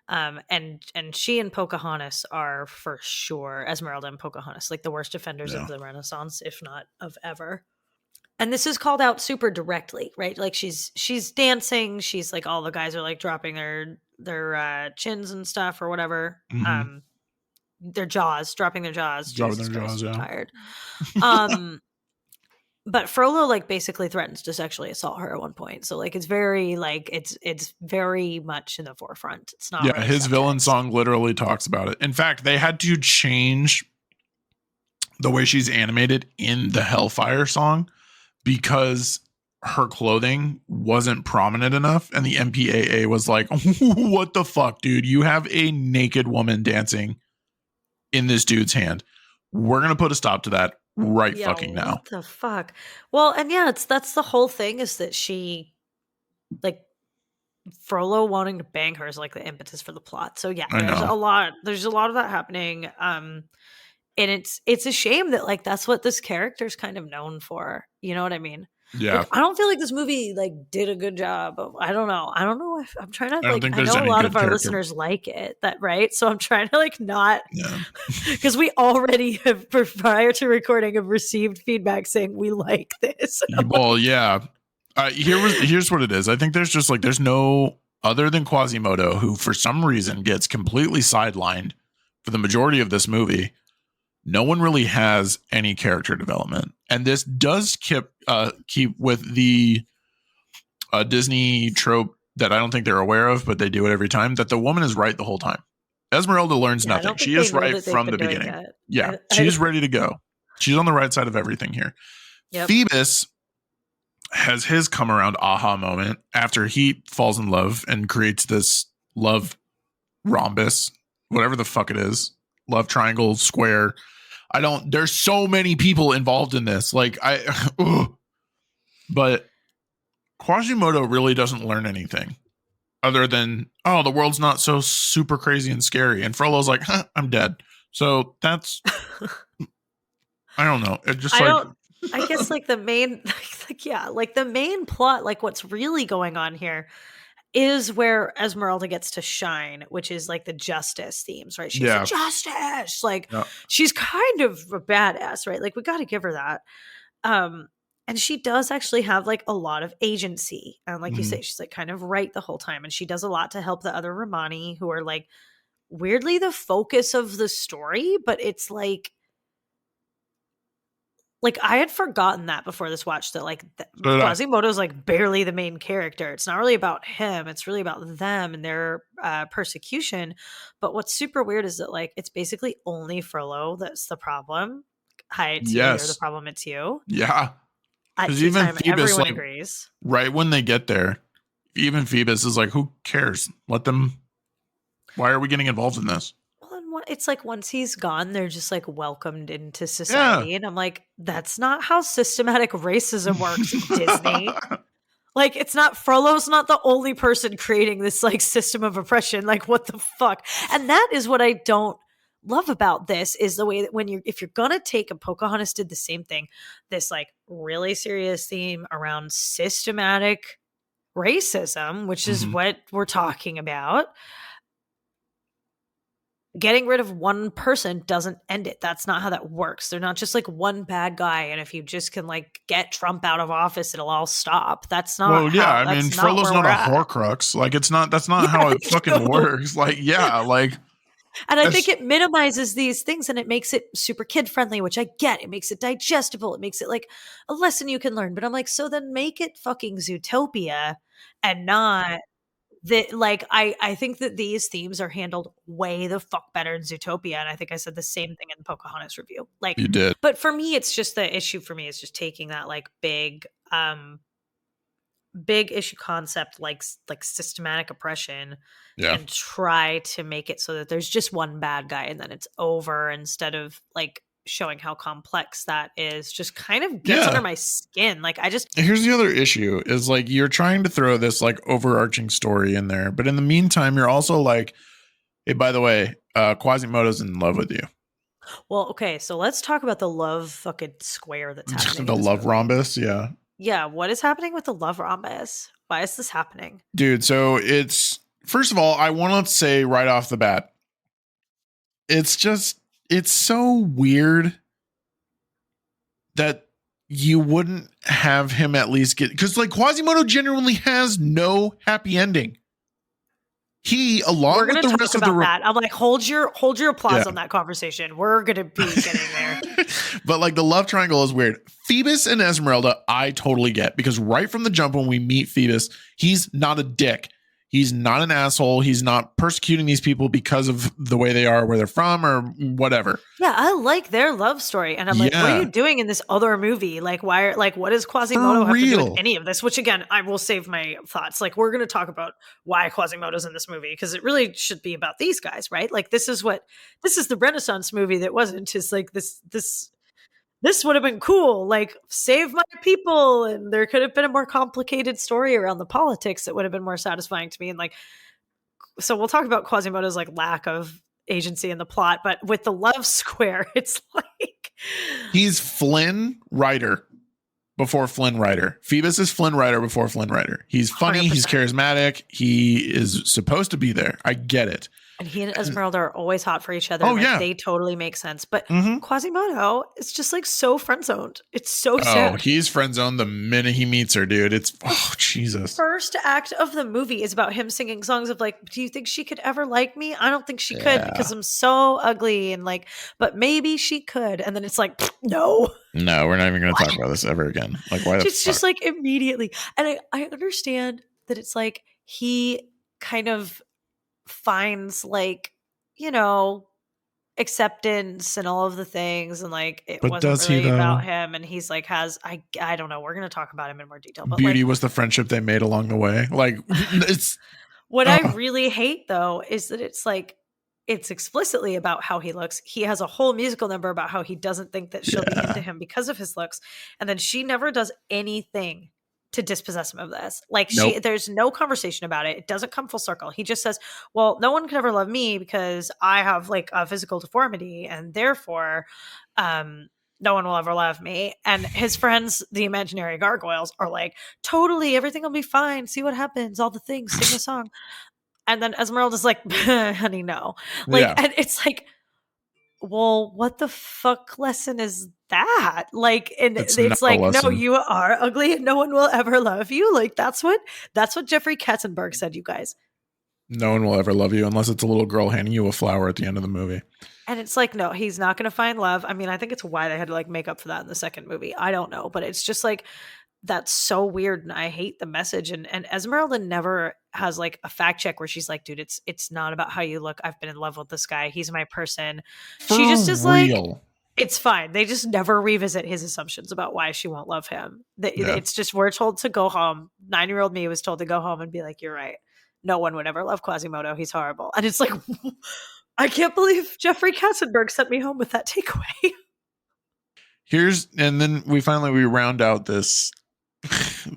And she and Pocahontas are for sure, Esmeralda and Pocahontas, like the worst offenders of the Renaissance, if not of ever. And this is called out super directly, right? Like she's dancing. She's like, all the guys are like dropping their chins and stuff or whatever. Dropping their jaws. Dropping their jaws, yeah. I'm tired. But Frollo like basically threatens to sexually assault her at one point. So like it's very like it's very much in the forefront. It's not really his villain song literally talks about it. In fact, they had to change the way she's animated in the Hellfire song because her clothing wasn't prominent enough, and the MPAA was like, what the fuck, dude? You have a naked woman dancing in this dude's hand. We're gonna put a stop to that fucking now. What the fuck? Well, and that's the whole thing, is that she like Frollo wanting to bang her is like the impetus for the plot. So yeah, there's a lot of that happening. And it's a shame that like that's what this character's kind of known for. You know what I mean? Yeah. Like, I don't feel like this movie like did a good job of, I don't know if I'm trying to like, I know a lot of our listeners like it, right? So I'm trying to like not, because we already have prior to recording have received feedback saying we like this. Well, yeah. Here's what it is. I think there's no other than Quasimodo, who for some reason gets completely sidelined for the majority of this movie. No one really has any character development. And this does keep with the Disney trope that I don't think they're aware of, but they do it every time, that the woman is right the whole time. Esmeralda learns Yeah, I nothing. don't think She they is know right that they've from been the doing beginning. that. Yeah, I she's ready to go. She's on the right side of everything here. Yep. Phoebus has his come around aha moment after he falls in love and creates this love rhombus, whatever the fuck it is, love triangle, square. There's so many people involved in this. Like, but Quasimodo really doesn't learn anything other than, oh, the world's not so super crazy and scary. And Frollo's like, huh, I'm dead. So that's, I don't know. It just I guess like the main, like the main plot, like what's really going on here is where Esmeralda gets to shine, which is like the justice themes, right? She's a justice. Like she's kind of a badass, right? Like we got to give her that. And she does actually have like a lot of agency. And like you say, she's like kind of right the whole time. And she does a lot to help the other Romani who are like weirdly the focus of the story, but it's like I had forgotten that before this watch that like Quasimodo's like barely the main character. It's not really about him. It's really about them and their persecution. But what's super weird is that like it's basically only Frollo that's the problem. Hi, it's you. You're the problem. It's you. Yeah. At tea time, everyone agrees. Right when they get there, even Phoebus is like, who cares? Let them. Why are we getting involved in this? It's like once he's gone, they're just like welcomed into society. And I'm like, that's not how systematic racism works, Disney. Like, it's not, Frollo's not the only person creating this like system of oppression. Like, what the fuck? And that is what I don't love about this is the way that if you're gonna take, and Pocahontas did the same thing, this like really serious theme around systematic racism, which is what we're talking about. Getting rid of one person doesn't end it. That's not how that works. They're not just like one bad guy, and if you just can like get Trump out of office, it'll all stop. That's not. Well, yeah, I mean, Frollo's not a Horcrux. Like, it's not. That's not how it fucking works. Like, yeah, like. And I think it minimizes these things, and it makes it super kid friendly, which I get. It makes it digestible. It makes it like a lesson you can learn. But I'm like, so then make it fucking Zootopia, and not. That like I think that these themes are handled way the fuck better in Zootopia, and I think I said the same thing in Pocahontas review. Like you did, but for me, it's just the issue. For me, is just taking that like big issue concept, like systematic oppression, and try to make it so that there's just one bad guy and then it's over, instead of like showing how complex that is. Just kind of gets under my skin. Like here's the other issue is like you're trying to throw this like overarching story in there, but in the meantime you're also like, hey, by the way, Quasimodo's in love with you. Well, okay, so let's talk about the love fucking square that's happening. The love rhombus. Yeah, what is happening with the love rhombus? Why is this happening, dude? So it's, first of all, I want to say right off the bat, it's so weird that you wouldn't have him at least get, because like Quasimodo genuinely has no happy ending. He, along with the rest of the that. I'm like, hold your applause on that conversation. We're gonna be getting there. But like the love triangle is weird. Phoebus and Esmeralda, I totally get, because right from the jump when we meet Phoebus, he's not a dick. He's not an asshole. He's not persecuting these people because of the way they are, where they're from, or whatever. Yeah, I like their love story. And I'm like, what are you doing in this other movie? Like, why? Like, what does Quasimodo have to do with any of this? Which, again, I will save my thoughts. Like, we're going to talk about why Quasimodo's in this movie, because it really should be about these guys, right? Like, this is the Renaissance movie that wasn't. Is like this would have been cool, like save my people, and there could have been a more complicated story around the politics that would have been more satisfying to me. And like, so we'll talk about Quasimodo's like lack of agency in the plot, but with the love square, it's like he's Flynn Rider before Flynn Rider. Phoebus is Flynn Rider before Flynn Rider. He's funny, 100%. He's charismatic, he is supposed to be there. I get it. And he and Esmeralda are always hot for each other. Oh, yeah. They totally make sense. But Quasimodo is just like so friend-zoned. It's so sad. Oh, he's friend-zoned the minute he meets her, dude. It's, oh, Jesus. First act of the movie is about him singing songs of like, do you think she could ever like me? I don't think she could, because I'm so ugly. And like, but maybe she could. And then it's like, no. No, we're not even going to talk about this ever again. Like, why? It's just like immediately. And I understand that it's like he kind of finds like you know, acceptance and all of the things, and like it But wasn't does he really though? about him, and he's like I don't know, we're gonna talk about him in more detail, but Beauty like was the friendship they made along the way. Like it's what I really hate though is that it's explicitly about how he looks. He has a whole musical number about how he doesn't think that she'll be into yeah. him because of his looks, and then she never does anything to dispossess him of this. Like Nope. there's no conversation about it. It doesn't come full circle. He just says, "Well, no one can ever love me because I have like a physical deformity, and therefore, no one will ever love me." And his friends, the imaginary gargoyles, are like, "Totally, everything will be fine. See what happens. All the things. Sing the song." And then Esmeralda's like, "Honey, no." Like, Yeah. and it's like, well, what the fuck lesson is that? Like, and It's not it's a like, no, lesson. you are ugly and no one will ever love you. Like, that's what Jeffrey Katzenberg said, you guys. No one will ever love you unless it's a little girl handing you a flower at the end of the movie. And it's like, no, he's not going to find love. I mean, I think it's why they had to like make up for that in the second movie. I don't know, but it's just like, that's so weird, and I hate the message. And Esmeralda never has like a fact check where she's like, dude, it's not about how you look. I've been in love with this guy. He's my person. She For just is like, real. it's fine. They just never revisit his assumptions about why she won't love him. Yeah. It's just, we're told to go home. 9-year-old me was told to go home and be like, you're right. No one would ever love Quasimodo. He's horrible. And it's like, I can't believe Jeffrey Katzenberg sent me home with that takeaway. And then we round out this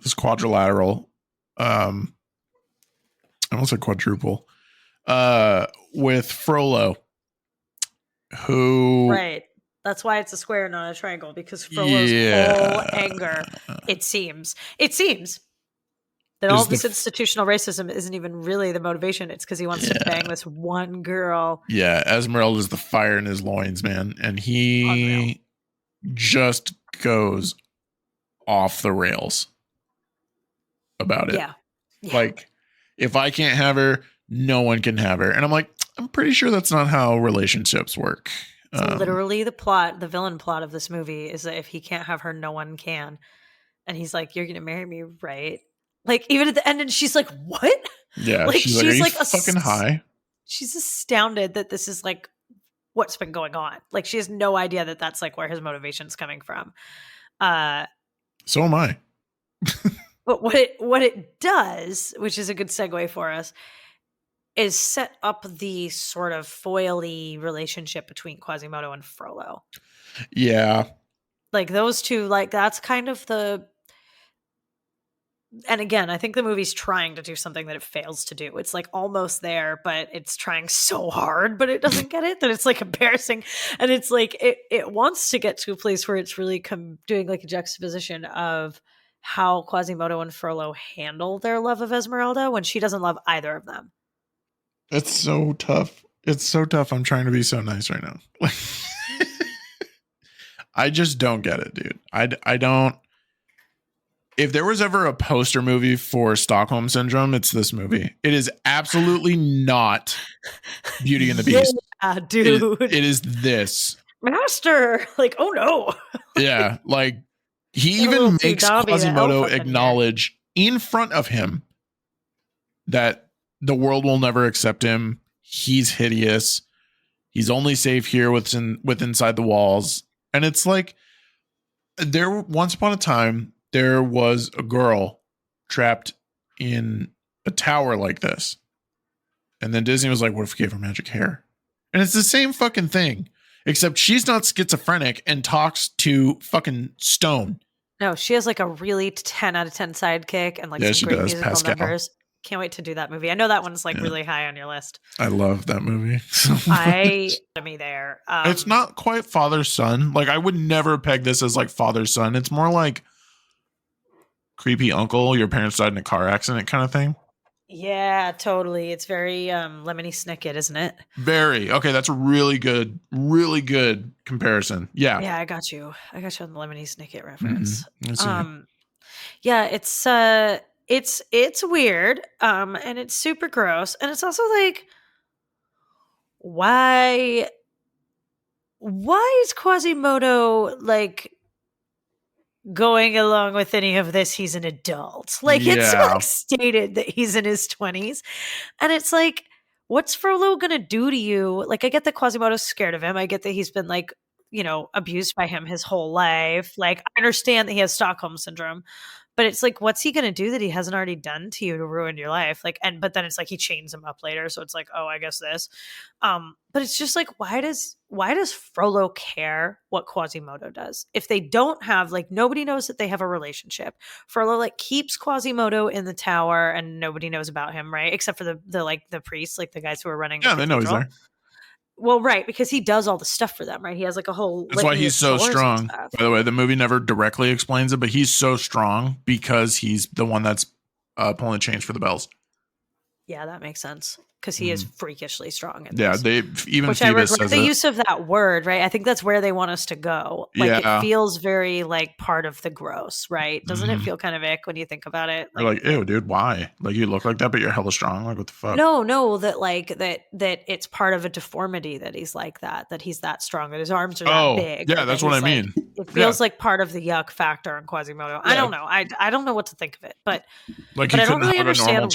this quadrilateral. I almost said quadruple. With Frollo, who Right. That's why it's a square, not a triangle, because Frollo's whole anger, it seems that all this institutional racism isn't even really the motivation. It's because he wants to bang this one girl. Yeah, Esmeralda is the fire in his loins, man. And he just goes off the rails about it. Yeah. Like, if I can't have her, no one can have her. And I'm like, I'm pretty sure that's not how relationships work. It's literally the villain plot of this movie is that if he can't have her, no one can. And he's like, you're going to marry me, right? Like, even at the end, and she's like, what? Yeah, like, she's like fucking high. She's astounded that this is like what's been going on. Like, she has no idea that that's like where his motivation's coming from. So am I. But what it does, which is a good segue for us, is set up the sort of foily relationship between Quasimodo and Frollo. Yeah. Like those two, like that's kind of the. And again, I think the movie's trying to do something that it fails to do. It's like almost there, but it's trying so hard, but it doesn't get it, that it's like embarrassing. And it's like, it wants to get to a place where it's really doing like a juxtaposition of how Quasimodo and Frollo handle their love of Esmeralda when she doesn't love either of them. It's so tough. It's so tough. I'm trying to be so nice right now. I just don't get it, dude. I don't. If there was ever a poster movie for Stockholm Syndrome, it's this movie. It is absolutely not Beauty and the Beast. Yeah, dude. It is this. Master. Like, oh no. Yeah, like he even makes Quasimodo acknowledge in front of him that the world will never accept him. He's hideous. He's only safe here within inside the walls. And it's like, once upon a time, there was a girl trapped in a tower like this. And then Disney was like, what if we gave her magic hair? And it's the same fucking thing, except she's not schizophrenic and talks to fucking stone. No, she has like a really 10 out of 10 sidekick and like some great musical Pascal. numbers. Can't wait to do that movie. I know that one's like really high on your list. I love that movie. It's not quite father son. Like I would never peg this as like father son. It's more like creepy uncle. Your parents died in a car accident kind of thing. Yeah, totally. It's very Lemony Snicket, isn't it? Very. Okay, that's a really good comparison. Yeah. Yeah, I got you on the Lemony Snicket reference. Mm-hmm. Yeah, it's weird. And it's super gross. And it's also like, why is Quasimodo like going along with any of this? He's an adult. Like it's like stated that he's in his 20s. And it's like, what's Frollo gonna do to you? Like, I get that Quasimodo's scared of him. I get that he's been like, abused by him his whole life. Like, I understand that he has Stockholm syndrome, but it's like, what's he gonna do that he hasn't already done to you to ruin your life? Like, but then it's like he chains him up later, so it's like, oh, I guess this. But it's just like, why does Frollo care what Quasimodo does? If they don't have, like, nobody knows that they have a relationship. Frollo like keeps Quasimodo in the tower and nobody knows about him, right? Except for the priests, like the guys who are running the Yeah, they know he's cathedral. there. Well, right, because he does all the stuff for them, right? He has like a whole. That's why litany he's of so chores and strong. stuff. By the way, the movie never directly explains it, but he's so strong because he's the one that's pulling the chains for the bells. Yeah, that makes sense because he is freakishly strong. In Yeah, this. Which I regret the use of that word, right? I think that's where they want us to go. Like, it feels very like part of the gross, right? Doesn't it feel kind of ick when you think about it? You're like, ew, dude, why? Like, you look like that, but you're hella strong. Like, what the fuck? No, that it's part of a deformity that he's like that he's that strong, that his arms are that big. Yeah, that's what I mean. It feels like part of the yuck factor in Quasimodo. Yeah. I don't know. I don't know what to think of it, but like, but I don't really understand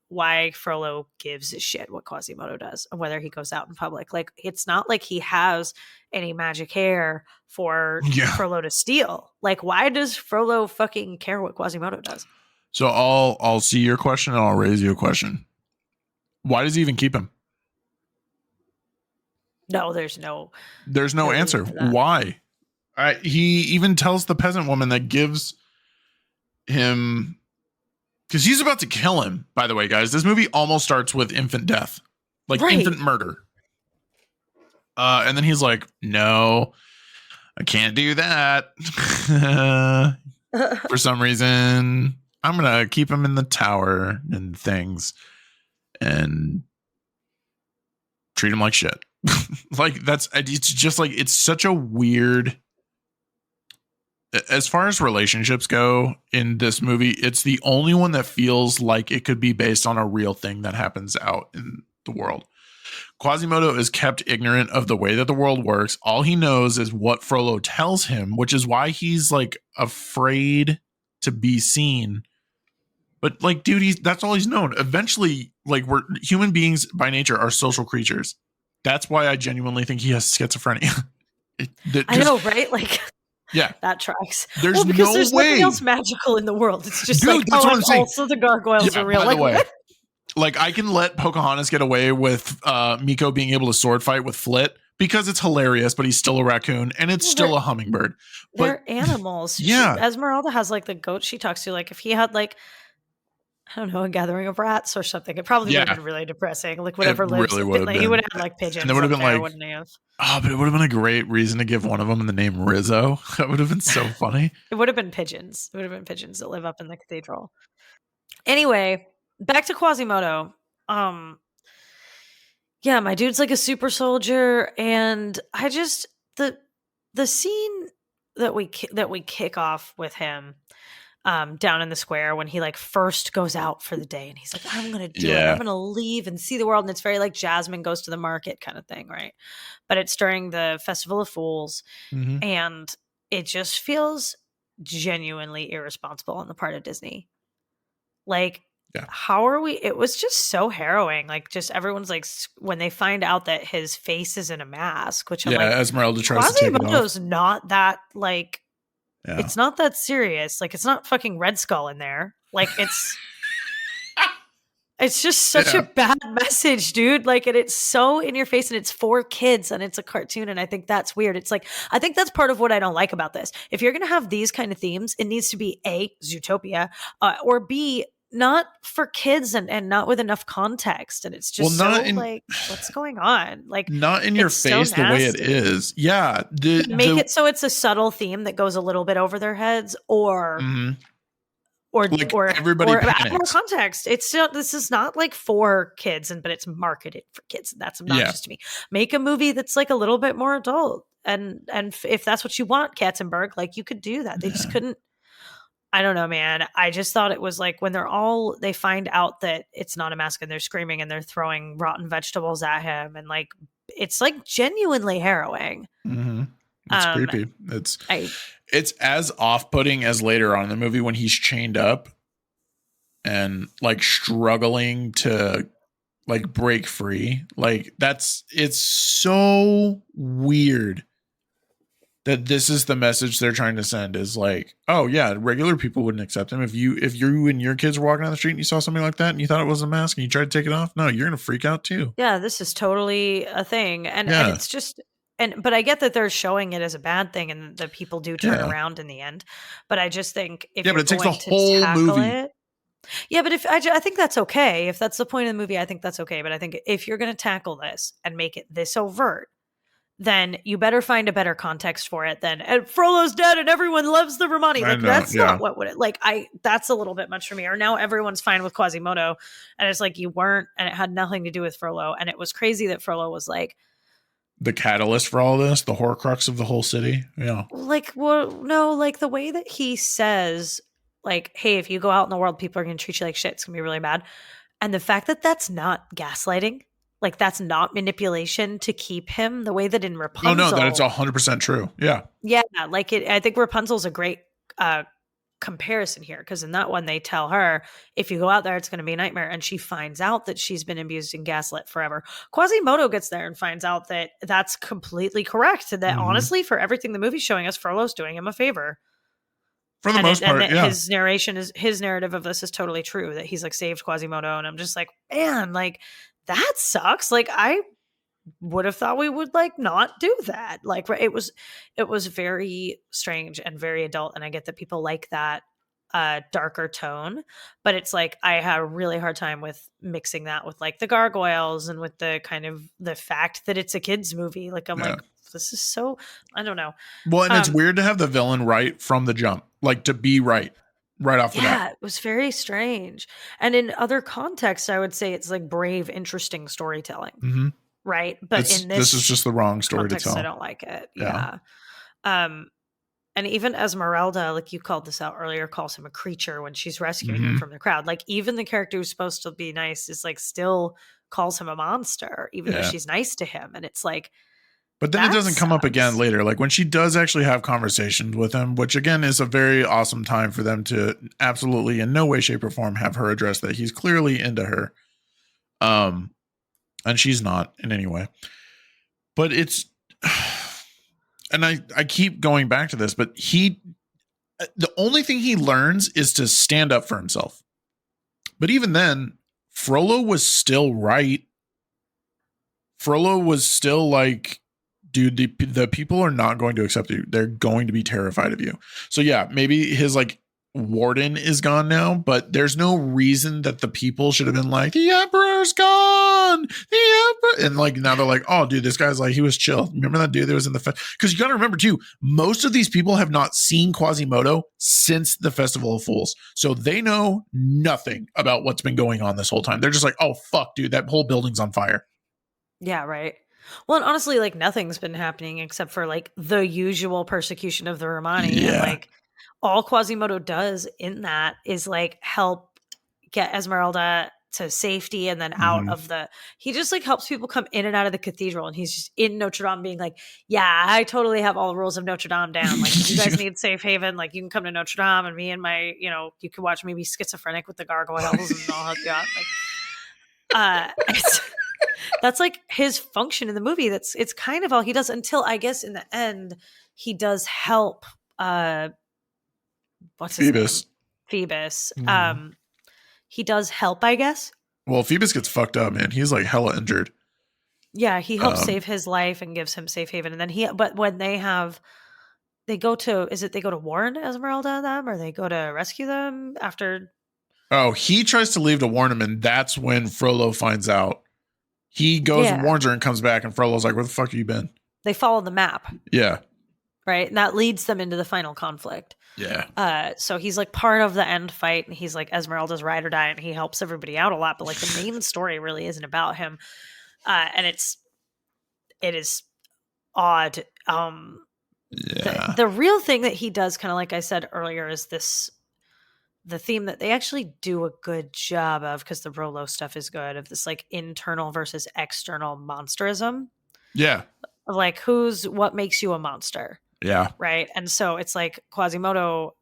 why Frollo gives a shit what Quasimodo does and whether he goes out in public. Like, it's not like he has any magic hair for Frollo to steal. Like, why does Frollo fucking care what Quasimodo does? So I'll see your question and I'll raise you a question. Why does he even keep him? No, there's no answer. Why? He even tells the peasant woman that gives him, because he's about to kill him. By the way, guys, this movie almost starts with infant death, like infant murder. And then he's like, no, I can't do that. For some reason, I'm going to keep him in the tower and things and treat him like shit. Like, it's just like, it's such a weird, as far as relationships go in this movie, it's the only one that feels like it could be based on a real thing that happens out in the world. Quasimodo is kept ignorant of the way that the world works. All he knows is what Frollo tells him, which is why he's like afraid to be seen. But like, dude, that's all he's known. Eventually, like, we're human beings by nature are social creatures. That's why I genuinely think he has schizophrenia. I know, right? Like, yeah, that tracks. There's there's nothing else magical in the world. It's just dude, like, that's what I'm saying. Also the gargoyles are real. By like, the way, what? Like, I can let Pocahontas get away with Miko being able to sword fight with Flit because it's hilarious, but he's still a raccoon and it's still a hummingbird. They're animals. Yeah. Esmeralda has like the goat she talks to. Like, if he had like, I don't know, a gathering of rats or something, it probably would have been really depressing. Like, whatever lives, really would have been. He would have had like pigeons. And there would have been like, wouldn't he have? Oh, but it would have been a great reason to give one of them the name Rizzo. That would have been so funny. It would have been pigeons. It would have been pigeons that live up in the cathedral. Anyway, back to Quasimodo. Yeah, my dude's like a super soldier, and I just the scene that we kick off with him down in the square when he like first goes out for the day, and he's like, I'm gonna do it, I'm gonna leave and see the world, and it's very like Jasmine goes to the market kind of thing, right? But it's during the Festival of Fools, and it just feels genuinely irresponsible on the part of Disney. Like, how are we? It was just so harrowing. Like, just everyone's like, when they find out that his face is in a mask, which I'm like, Esmeralda tries to take it off. Quasimodo's not that like, it's not that serious. Like, it's not fucking Red Skull in there. Like, it's just such a bad message, dude. Like, and it's so in your face, and it's for kids, and it's a cartoon, and I think that's weird. It's like, I think that's part of what I don't like about this. If you're gonna have these kind of themes, it needs to be A, Zootopia, or B, not for kids and not with enough context. And it's just like, what's going on? Like, not in your face the way it is. Yeah. Make it so it's a subtle theme that goes a little bit over their heads, or like everybody add more context. It's still, this is not like for kids, but it's marketed for kids, and that's obnoxious to me. Make a movie that's like a little bit more adult, and if that's what you want, Katzenberg, like, you could do that. They just couldn't. I don't know, man. I just thought it was like when they find out that it's not a mask, and they're screaming and they're throwing rotten vegetables at him, and like, it's like genuinely harrowing. It's creepy. It's as off-putting as later on in the movie when he's chained up and like struggling to like break free. Like it's so weird that this is the message they're trying to send is like, oh yeah, regular people wouldn't accept him. If you and your kids were walking down the street and you saw something like that and you thought it was a mask and you tried to take it off, no, you're gonna freak out too. Yeah, this is totally a thing. And Yeah. it's just but I get that they're showing it as a bad thing and that people do turn Yeah. around in the end. But I just think if Yeah, you're but it takes the going to whole tackle movie. it. Yeah, but if I think that's okay. If that's the point of the movie, I think that's okay. But I think if you're going to tackle this and make it this overt, then you better find a better context for it than and Frollo's dead and everyone loves the Romani. I Like know, that's yeah. not what would it like that's a little bit much for me. Or now everyone's fine with Quasimodo and it's like you weren't and it had nothing to do with Frollo. And it was crazy that Frollo was like The catalyst for all this, the Horcrux of the whole city. Yeah. like, well, no, like the way that he says, like, hey, if you go out in the world, people are going to treat you like shit. It's going to be really bad. And the fact that that's not gaslighting, like that's not manipulation to keep him the way that in Rapunzel. Oh no, that it's 100% true. Yeah. Yeah, like I think Rapunzel's a great comparison here because in that one they tell her if you go out there it's going to be a nightmare and she finds out that she's been abused and gaslit forever. Quasimodo gets there and finds out that that's completely correct and that honestly for everything the movie's showing us Frollo's doing him a favor for the most part. and Yeah, his narrative of this is totally true that he's like saved Quasimodo and I'm just like man like that sucks. Like I would have thought we would like not do that. Like it was very strange and very adult. And I get that people like that darker tone, but it's like I had a really hard time with mixing that with like the gargoyles and with the kind of the fact that it's a kid's movie. Like I'm like, this is so I don't know. Well, and it's weird to have the villain right from the jump, like to be right off the bat. Yeah, it was very strange. And in other contexts, I would say it's like brave, interesting storytelling. Mm-hmm. Right. But in this is just the wrong story context, to tell. I don't like it. Yeah. And even Esmeralda, like you called this out earlier, calls him a creature when she's rescuing him from the crowd. Like even the character who's supposed to be nice is like still calls him a monster, even though she's nice to him. And it's like, but then it doesn't come up again later. Like when she does actually have conversations with him, which again is a very awesome time for them to absolutely in no way, shape or form have her address that he's clearly into her. And she's not in any way, but it's, and I keep going back to this, but the only thing he learns is to stand up for himself. But even then, Frollo was still right. Frollo was still like, dude, the people are not going to accept you. They're going to be terrified of you. So yeah, maybe his like warden is gone now, but there's no reason that the people should have been like, the emperor's gone, the emperor, and like now they're like, oh dude, this guy's like, he was chill. Remember that dude that was in the because you got to remember too, most of these people have not seen Quasimodo since the Festival of Fools, so they know nothing about what's been going on this whole time. They're just like, oh fuck dude, that whole building's on fire. Yeah, right. Well, and honestly, like nothing's been happening except for like the usual persecution of the Romani. Yeah. And like all Quasimodo does in that is like help get Esmeralda to safety and then out of he just like helps people come in and out of the cathedral. And he's just in Notre Dame being like, yeah, I totally have all the rules of Notre Dame down. Like if you guys need safe haven, like you can come to Notre Dame and me and my, you can watch me be schizophrenic with the gargoyles and I'll help you out. Like, that's like his function in the movie. It's kind of all he does until I guess in the end he does help what's his name? Phoebus. He does help, I guess. Well, Phoebus gets fucked up, man. He's like hella injured. Yeah, he helps save his life and gives him safe haven. And then but when they go to warn Esmeralda and them or they go to rescue them after? Oh, he tries to leave to warn him. And that's when Frollo finds out. He goes and warns her and comes back and Frollo's like, where the fuck have you been? They follow the map. Yeah. Right. And that leads them into the final conflict. Yeah. So he's like part of the end fight and he's like Esmeralda's ride or die and he helps everybody out a lot. But like the main story really isn't about him. And it is odd. The real thing that he does, kind of like I said earlier, is the theme that they actually do a good job of, because the Rolo stuff is good, of this like internal versus external monsterism. Yeah. Of like what makes you a monster. Yeah. Right. And so it's like Quasimodo.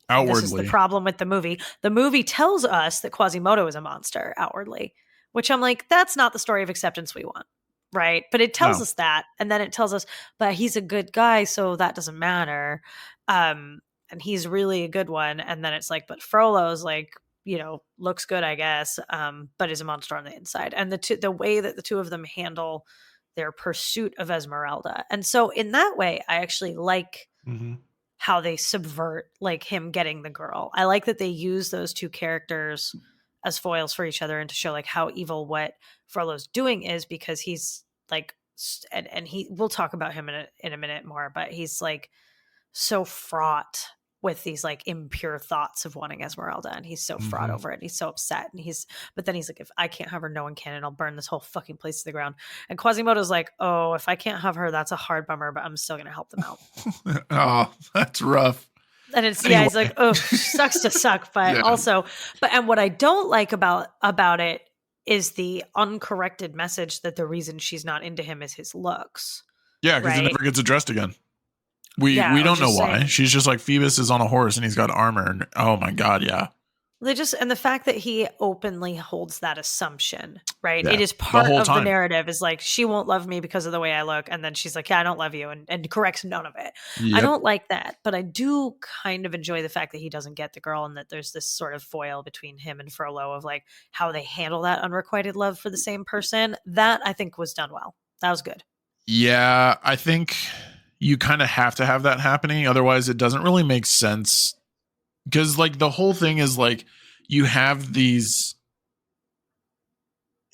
Outwardly. This is the problem with the movie. The movie tells us that Quasimodo is a monster outwardly, which I'm like, that's not the story of acceptance we want. Right. But it tells us that. And then it tells us, but he's a good guy. So that doesn't matter. And he's really a good one. And then it's like, but Frollo's like, looks good, I guess, but is a monster on the inside. And the way that the two of them handle their pursuit of Esmeralda. And so in that way, I actually like how they subvert like him getting the girl. I like that they use those two characters as foils for each other and to show like how evil what Frollo's doing is, because he's like, and we'll talk about him in a minute more, but he's like so fraught with these like impure thoughts of wanting Esmeralda, and he's so fraught over it, and he's so upset, and but then he's like, if I can't have her, no one can, and I'll burn this whole fucking place to the ground. And Quasimodo's like, oh, if I can't have her, that's a hard bummer, but I'm still gonna help them out. Oh, that's rough. And it's anyway. He's like, oh, sucks to suck, but also, and what I don't like about it is the uncorrected message that the reason she's not into him is his looks. Yeah, because it never gets addressed again. We don't know why. She's just like, Phoebus is on a horse and he's got armor. And oh my God, yeah. And the fact that he openly holds that assumption, right? Yeah. It is part of the narrative is like, she won't love me because of the way I look. And then she's like, yeah, I don't love you. And corrects none of it. Yep. I don't like that. But I do kind of enjoy the fact that he doesn't get the girl, and that there's this sort of foil between him and Frollo of like how they handle that unrequited love for the same person. That I think was done well. That was good. Yeah, I think you kind of have to have that happening. Otherwise, it doesn't really make sense. Because like the whole thing is like you have these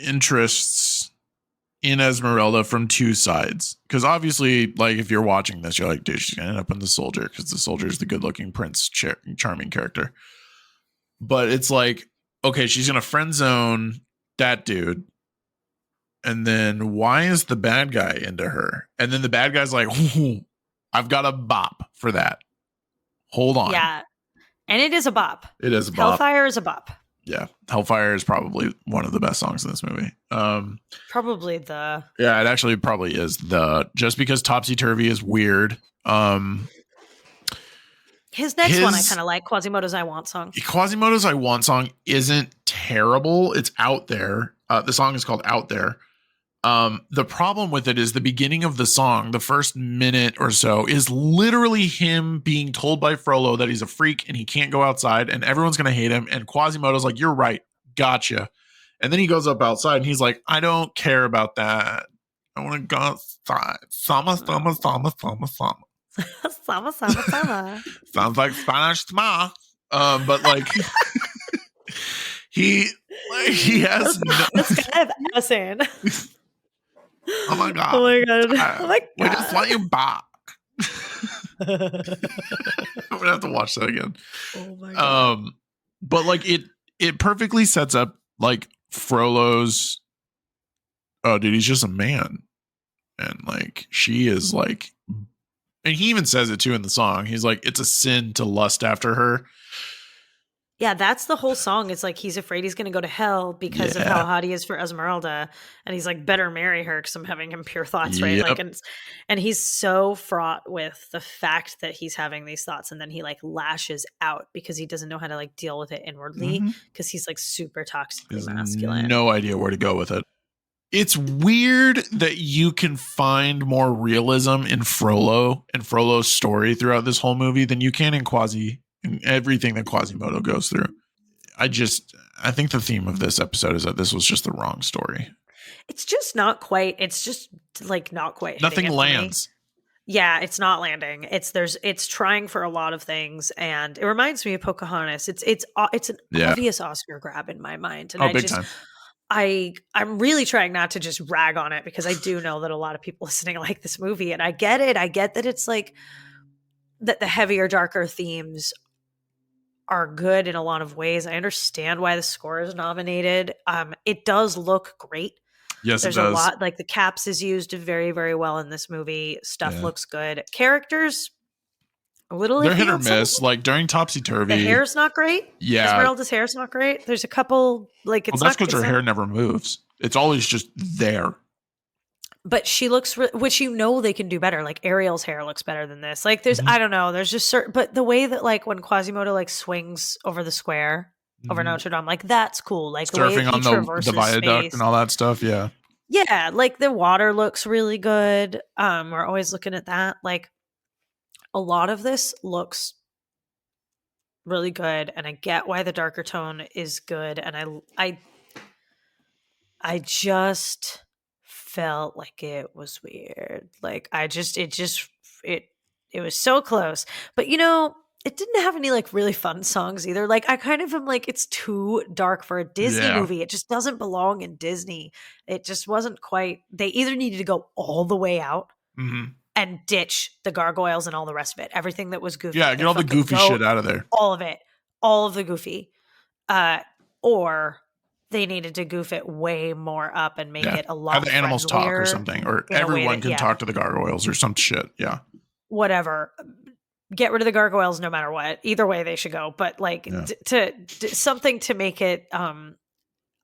interests in Esmeralda from two sides. Because obviously, like if you're watching this, you're like, dude, she's going to end up in the soldier, because the soldier is the good looking prince, charming character. But it's like, okay, she's going to friend zone that dude. And then why is the bad guy into her? And then the bad guy's like, I've got a bop for that. Hold on. Yeah. And it is a bop. It is a bop. Hellfire is a bop. Yeah. Hellfire is probably one of the best songs in this movie. Probably the. Yeah, it actually probably is just because Topsy Turvy is weird. His next one I kind of like, Quasimodo's I Want song. Quasimodo's I Want song isn't terrible. It's out there. The song is called Out There. The problem with it is the beginning of the song, the first minute or so, is literally him being told by Frollo that he's a freak and he can't go outside and everyone's going to hate him. And Quasimodo's like, you're right. Gotcha. And then he goes up outside and he's like, I don't care about that. I want to go outside. Sama, sama, sama, sama, sama. Sama, sama, sama. Sounds like Spanish sma. But like... He has that's kind of insane. Oh my God. Oh my God. Oh my God. We just want you back. I'm gonna have to watch that again. Oh my God. But like it perfectly sets up like Frollo's, oh dude, he's just a man. And like she is like, and he even says it too in the song. He's like, it's a sin to lust after her. Yeah, that's the whole song. It's like he's afraid he's going to go to hell because of how hot he is for Esmeralda, and he's like, better marry her because I'm having impure thoughts, right? Like, and he's so fraught with the fact that he's having these thoughts, and then he like lashes out because he doesn't know how to like deal with it inwardly because he's like super toxically masculine. No idea where to go with it. It's weird that you can find more realism in Frollo and Frollo's story throughout this whole movie than you can in everything that Quasimodo goes through. I think the theme of this episode is that this was just the wrong story. It's just not quite. It's just like not quite. Nothing lands. Yeah, it's not landing. It's trying for a lot of things, and it reminds me of Pocahontas. It's an obvious Oscar grab in my mind, and big time. I'm really trying not to just rag on it because I do know that a lot of people listening like this movie, and I get it. I get that it's like that the heavier, darker themes are good in a lot of ways. I understand why the score is nominated. It does look great. Yes, there's it does. A lot, like the caps is used very, very well in this movie. Stuff looks good. Characters, a little. They're hit or miss. Like during Topsy Turvy, the hair's not great. Yeah, Esmeralda's hair's not great. There's a couple like it's. Well, that's because her hair never moves. It's always just there. But she looks, which they can do better. Like Ariel's hair looks better than this. Like there's, I don't know. There's just certain, but the way that like when Quasimodo like swings over the square, over Notre Dame. Like that's cool. Like the way Surfing he on traverses the viaduct space and all that stuff. Yeah. Yeah, like the water looks really good. We're always looking at that. Like a lot of this looks really good, and I get why the darker tone is good. And I just felt like it was weird. Like it was so close. But it didn't have any like really fun songs either. Like I kind of am like it's too dark for a Disney Yeah. movie. It just doesn't belong in Disney. It just wasn't quite. They either needed to go all the way out Mm-hmm. and ditch the gargoyles and all the rest of it. Everything that was goofy. Yeah, They get all the fucking goofy go shit out of there. all of it. All of the goofy. Or they needed to goof it way more up and make it a lot Have the animals talk or friendlier something, or in a way everyone that- can yeah. talk to the gargoyles or some shit. Yeah. Whatever. Get rid of the gargoyles no matter what. Either way they should go. But like something to make it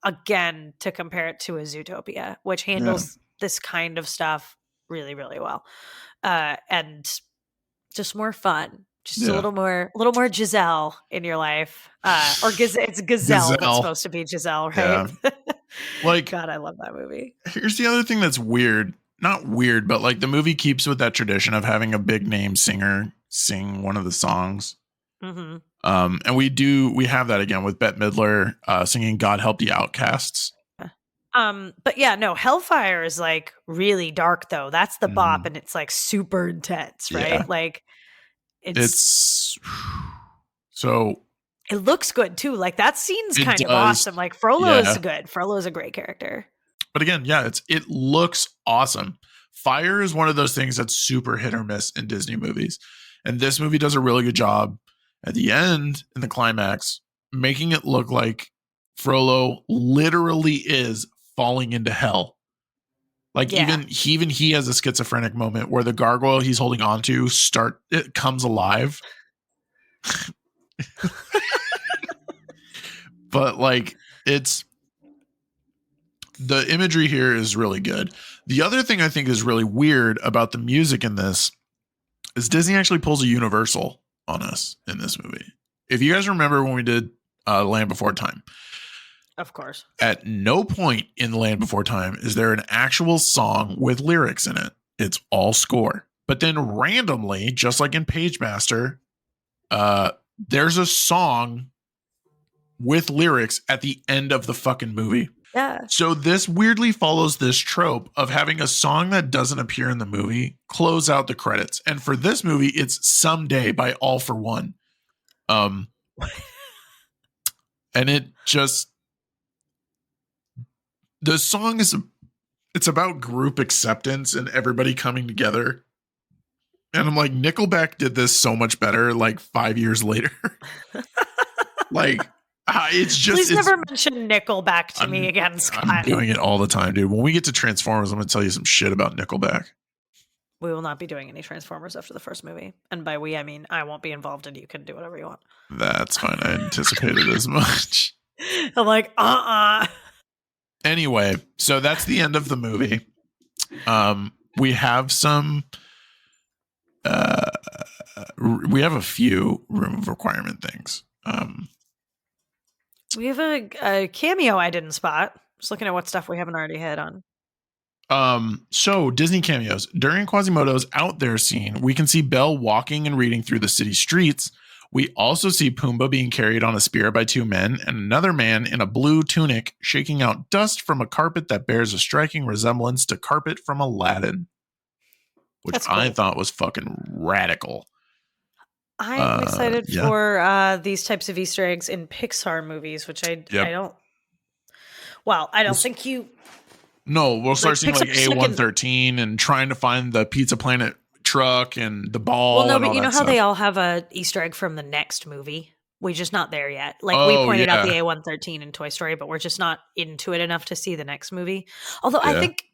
again to compare it to a Zootopia, which handles this kind of stuff really, really well. And just more fun. Just a little more Giselle in your life. Or it's Gazelle that's supposed to be Giselle, right? Yeah. Like, God, I love that movie. Here's the other thing that's weird. Not weird, but like the movie keeps with that tradition of having a big name singer sing one of the songs. Mm-hmm. And we have that again with Bette Midler singing God Help the Outcasts. But yeah, no, Hellfire is like really dark though. That's the bop, and it's like super intense, right? Yeah. Like it's so it looks good too. Like that scene's It kind of does. awesome. Like Frollo's Yeah. good. Frollo's a great character. But again, yeah, it looks awesome. Fire is one of those things that's super hit or miss in Disney movies. And this movie does a really good job at the end, in the climax, making it look like Frollo literally is falling into hell. Like even he has a schizophrenic moment where the gargoyle he's holding on to it comes alive. But like the imagery here is really good. The other thing I think is really weird about the music in this is Disney actually pulls a Universal on us in this movie. If you guys remember when we did Land Before Time, of course, at no point in Land Before Time is there an actual song with lyrics in it. It's all score. But then randomly, just like in Pagemaster, there's a song with lyrics at the end of the fucking movie. Yeah. So this weirdly follows this trope of having a song that doesn't appear in the movie close out the credits. And for this movie, it's Someday by All for One. And it just, the song it's about group acceptance and everybody coming together. And I'm like, Nickelback did this so much better like 5 years later. Like, it's just. Please never mention Nickelback to me again, Scott. I'm doing it all the time, dude. When we get to Transformers, I'm going to tell you some shit about Nickelback. We will not be doing any Transformers after the first movie. And by we, I mean I won't be involved and you can do whatever you want. That's fine. I anticipated as much. I'm like, Anyway, so that's the end of the movie. We have some. We have a few room of requirement things. We have a cameo I didn't spot. Just looking at what stuff we haven't already hit on. So Disney cameos. During Quasimodo's Out There scene, we can see Belle walking and reading through the city streets. We also see Pumbaa being carried on a spear by two men and another man in a blue tunic shaking out dust from a carpet that bears a striking resemblance to carpet from Aladdin, which That's cool. I thought was fucking radical. I'm excited for these types of Easter eggs in Pixar movies, which I don't. Well, I don't think you. No, we'll start seeing like Pixar's A113 and trying to find the Pizza Planet truck and the ball. Well, no, and but all you know that how stuff. they all have a Easter egg from the next movie? We're just not there yet. Like we pointed out the A113 in Toy Story, but we're just not into it enough to see the next movie. Although I think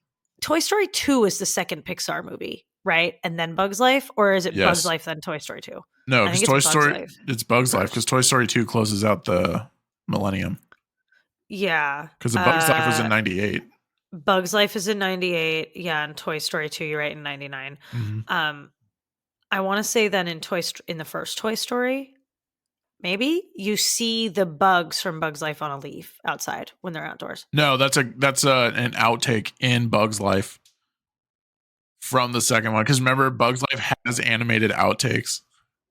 Toy Story 2 is the second Pixar movie, right? And then Bug's Life? Or is it Bug's Life then Toy Story 2? No, because Toy Story, it's Bug's Life, because Toy Story 2 closes out the millennium. Yeah. Because the Bug's Life was in 98. Bug's Life is in 98. Yeah, and Toy Story 2, you're right, in 99. Mm-hmm. I want to say then in the first Toy Story, maybe you see the bugs from Bug's Life on a leaf outside when they're outdoors. No, that's an outtake in Bug's Life from the second one. Because remember, Bug's Life has animated outtakes.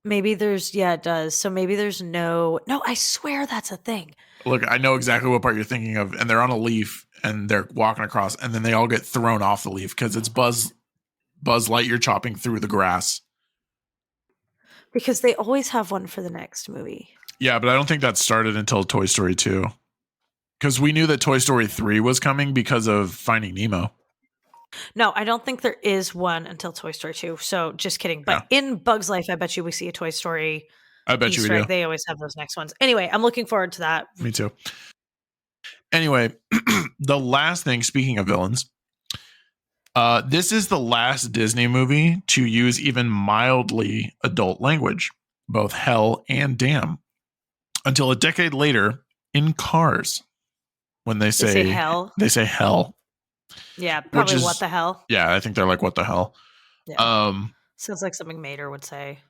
Maybe there's, yeah, it does. So maybe there's no, I swear that's a thing. Look, I know exactly what part you're thinking of, and they're on a leaf and they're walking across, and then they all get thrown off the leaf because it's Buzz Lightyear chopping through the grass. Because they always have one for the next movie. Yeah, but I don't think that started until Toy Story 2. Because we knew that Toy Story 3 was coming because of Finding Nemo. No, I don't think there is one until Toy Story 2. So just kidding. But in Bug's Life, I bet you we see a Toy Story. I bet Easter you we egg. do. They always have those next ones. Anyway, I'm looking forward to that. Me too. Anyway, the last thing, speaking of villains, this is the last Disney movie to use even mildly adult language, both hell and damn, until a decade later in Cars, when they say hell. They say hell. Yeah, probably what the hell. Yeah, I think they're like, what the hell? Yeah. Sounds like something Mater would say.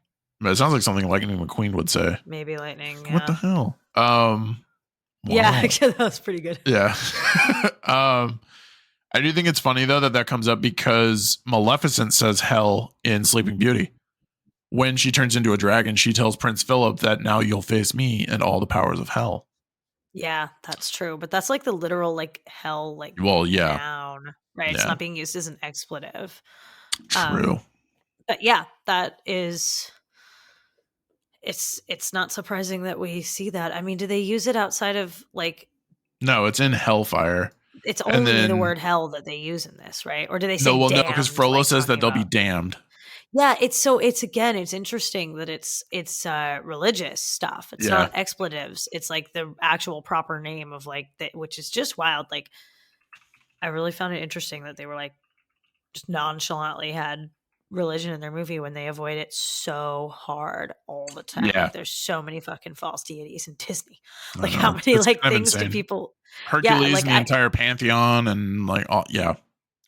But it sounds like something Lightning McQueen would say. Maybe Lightning. Yeah. What the hell? Yeah, actually, that was pretty good. Yeah. I do think it's funny, though, that comes up because Maleficent says hell in Sleeping Beauty. When she turns into a dragon, she tells Prince Philip that now you'll face me and all the powers of hell. Yeah, that's true. But that's like the literal like hell, like noun, right? Yeah. It's not being used as an expletive. True. But yeah, that is... It's not surprising that we see that. I mean, do they use it outside of like... No, it's in Hellfire. It's only the word hell that they use in this, right? Or do they say no, well, damned, no, because Frollo like, says that they'll about... be damned. Yeah, it's interesting that it's religious stuff. It's not expletives. It's like the actual proper name of like which is just wild. Like, I really found it interesting that they were like just nonchalantly had religion in their movie when they avoid it so hard all the time. Yeah. Like, there's so many fucking false deities in Disney. Like, how many it's like things insane. do people? Hercules like, and the entire pantheon and like all. Yeah.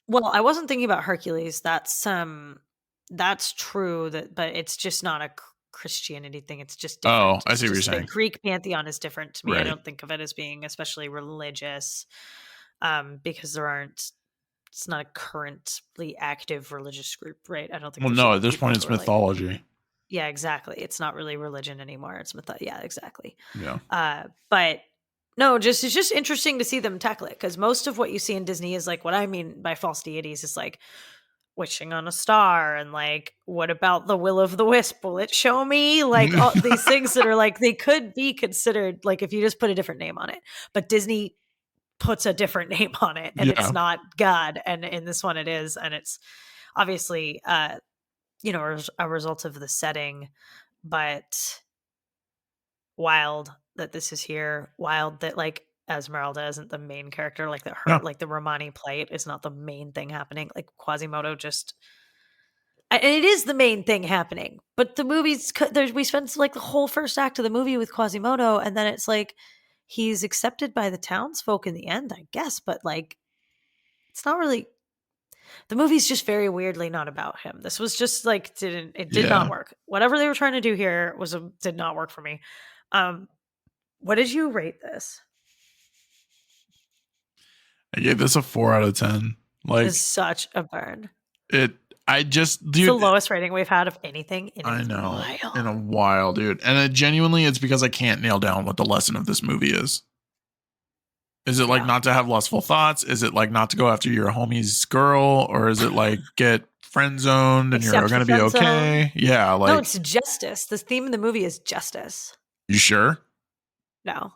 Well, I wasn't thinking about Hercules. That's true, but it's just not a Christianity thing. It's just different. I see what you're saying. The Greek pantheon is different to me. Right. I don't think of it as being especially religious, because it's not a currently active religious group, right? I don't think. Well, no, at this point it's mythology. Like, yeah, exactly. It's not really religion anymore. It's yeah, exactly. Yeah. But no, it's just interesting to see them tackle it, because most of what you see in Disney is like, what I mean by false deities is like wishing on a star, and like, what about the will of the wisp? Will it show me? Like, all these things that are like, they could be considered like if you just put a different name on it, but Disney puts a different name on it, and it's not God, and in this one it is, and it's obviously a result of the setting, but wild that this is here, wild that like Esmeralda isn't the main character, like like the Romani plight is not the main thing happening. Like Quasimodo and it is the main thing happening, but the movies, we spent like the whole first act of the movie with Quasimodo, and then it's like he's accepted by the townsfolk in the end, I guess, but like it's not really. The movie's just very weirdly not about him. This was just like did not work. Whatever they were trying to do here did not work for me. What did you rate this? I gave this a 4 out of 10. Like, it's such a burn. Dude, it's the lowest rating we've had of anything in a while, dude. And it's because I can't nail down what the lesson of this movie is. Is it like not to have lustful thoughts? Is it like not to go after your homie's girl? Or is it like get friend zoned and you're going to be okay? Yeah. Like, no, it's justice. The theme of the movie is justice. You sure? No.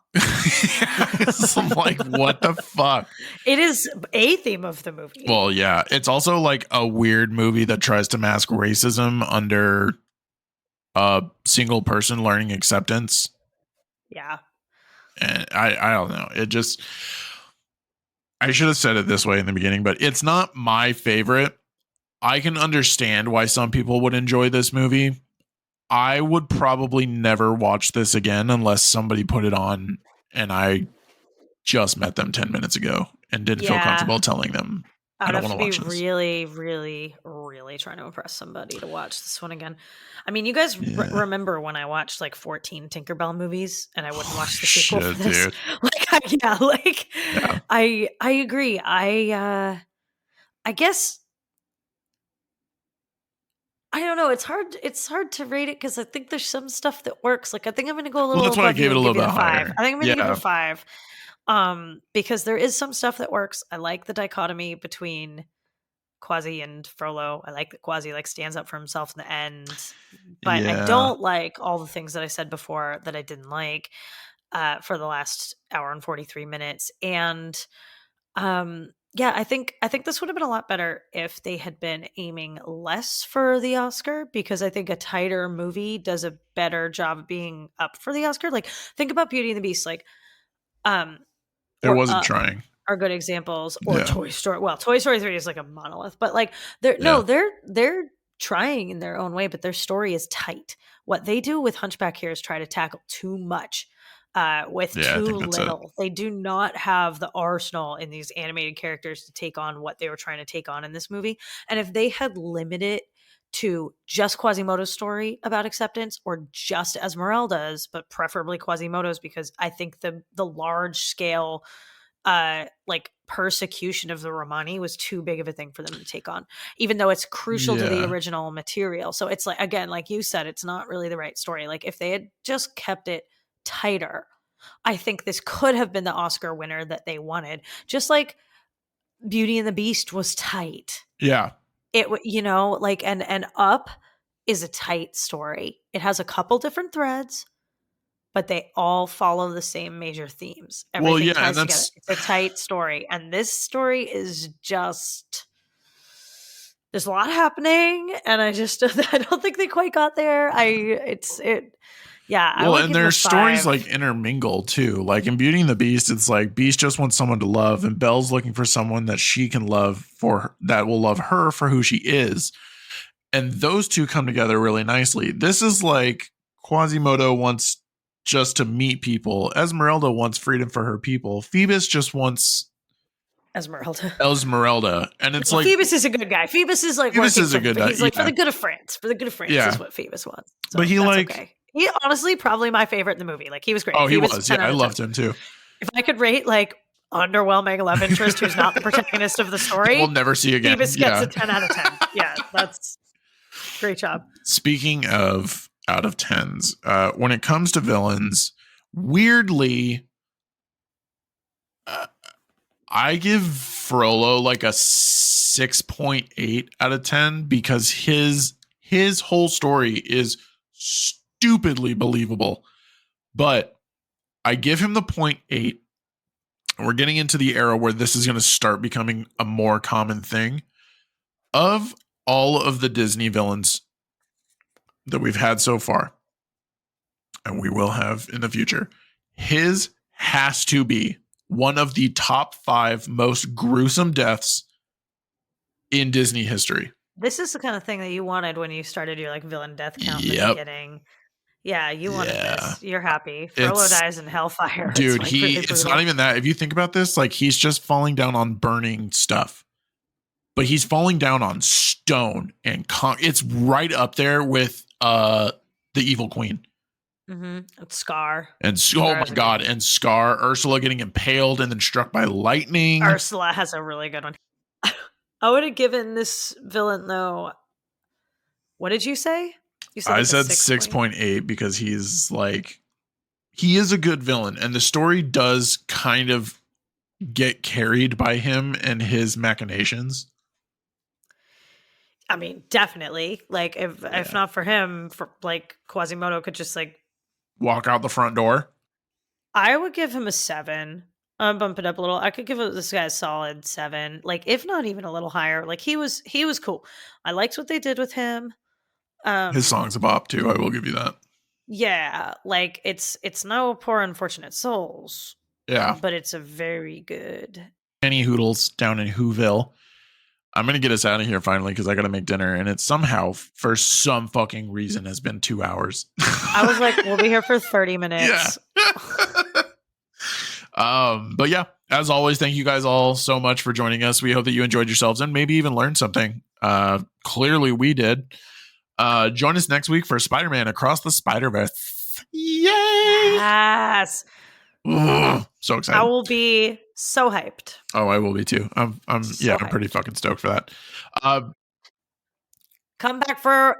I'm like, what the fuck? It is a theme of the movie. Well, yeah. It's also like a weird movie that tries to mask racism under a single person learning acceptance. Yeah. And I don't know. I should have said it this way in the beginning, but it's not my favorite. I can understand why some people would enjoy this movie. I would probably never watch this again unless somebody put it on and I just met them 10 minutes ago and didn't feel comfortable telling them. I would don't have to want be to watch this. really, really, really trying to impress somebody to watch this one again. I mean, you guys Yeah. remember when I watched like 14 Tinkerbell movies and I wouldn't watch the Holy sequel for shit, this? dude. Yeah. I agree. I guess I don't know. It's hard to rate it because I think there's some stuff that works. Like I think I'm gonna go a Well, little that's why I above you gave it a and give little you bit the 5. higher. I think I'm gonna give it Yeah. a 5. Because there is some stuff that works. I like the dichotomy between Quasi and Frollo. I like that Quasi like stands up for himself in the end, but I Yeah. don't like all the things that I said before that I didn't like for the last hour and 43 minutes. And yeah, I think this would have been a lot better if they had been aiming less for the Oscar, because I think a tighter movie does a better job of being up for the Oscar. Like think about Beauty and the Beast, like um It or wasn't Up trying. are good examples, or Yeah. Toy Story. Well, Toy Story 3 is like a monolith, but like Yeah. they're trying in their own way, but their story is tight. What they do with Hunchback here is try to tackle too much with Yeah, I too think that's it. little. They do not have the arsenal in these animated characters to take on what they were trying to take on in this movie. And if they had limited to just Quasimodo's story about acceptance, or just Esmeralda's, but preferably Quasimodo's, because I think the large scale like persecution of the Romani was too big of a thing for them to take on, even though it's crucial to the Yeah. original material. So it's like, again, like you said, it's not really the right story. Like if they had just kept it tighter, I think this could have been the Oscar winner that they wanted. Just like Beauty and the Beast was tight. Yeah. Like and Up is a tight story. It has a couple different threads, but they all follow the same major themes. Well, Everything yeah, ties and together. It's a tight story. And this story is just, there's a lot happening. And I don't think they quite got there. I Well, would and give it a their stories 5. like intermingle too. Like in Beauty and the Beast, it's like Beast just wants someone to love, and Belle's looking for someone that she can love for her, that will love her for who she is. And those two come together really nicely. This is like Quasimodo wants just to meet people. Esmeralda wants freedom for her people. Phoebus just wants Esmeralda. And it's like Phoebus is a good guy. Phoebus is like Phoebus is a good guy. He's like, Yeah. for the good of France. For the good of France Yeah. is what Phoebus wants. So But he that's like okay. He honestly probably my favorite in the movie. Like he was great. Oh, he Phoebus was. 10 Yeah, out I of loved 10. him too. If I could rate like underwhelming love interest who's not the protagonist of the story, We'll never see again. Phoebus gets a 10 out of 10. Yeah, that's great job. Speaking of out of 10s, when it comes to villains, weirdly, I give Frollo like a 6.8 out of 10 because his whole story is stupidly believable. But I give him the 0.8. We're getting into the era where this is going to start becoming a more common thing. Of all of the Disney villains that we've had so far, and we will have in the future, his has to be one of the top 5 most gruesome deaths in Disney history. This is the kind of thing that you wanted when you started your like villain death count in the Yep. beginning. Yeah, you wanted Yeah. this. You're happy. Frollo dies in Hellfire. Dude, it's like really it's brutal. not even that. If you think about this, like he's just falling down on burning stuff. But he's falling down on stone and it's right up there with the Evil Queen. It's Scar. And Scar oh my god, and Scar, Ursula getting impaled and then struck by lightning. Ursula has a really good one. I would have given this villain though. What did you say? You I like said 6.8 because he is a good villain, and the story does kind of get carried by him and his machinations. I mean, definitely. Like if not for him, for like Quasimodo could just like walk out the front door. I would give him a 7. Bump it up a little. I could give this guy a solid 7. Like if not even a little higher. Like he was cool. I liked what they did with him. His song's a bop too. I will give you that. Yeah, like it's no Poor Unfortunate Souls. Yeah, but it's a very good. Penny Hoodles down in Whoville. I'm gonna get us out of here finally because I gotta make dinner, and it somehow, for some fucking reason, has been 2 hours. I was like, we'll be here for 30 minutes. Yeah. But yeah, as always, thank you guys all so much for joining us. We hope that you enjoyed yourselves and maybe even learned something. Clearly we did. Join us next week for Spider-Man Across the Spider-Verse. Yay! Yes. Ugh, so excited. I will be so hyped. Oh, I will be too. I'm hyped. pretty fucking stoked for that. Come back for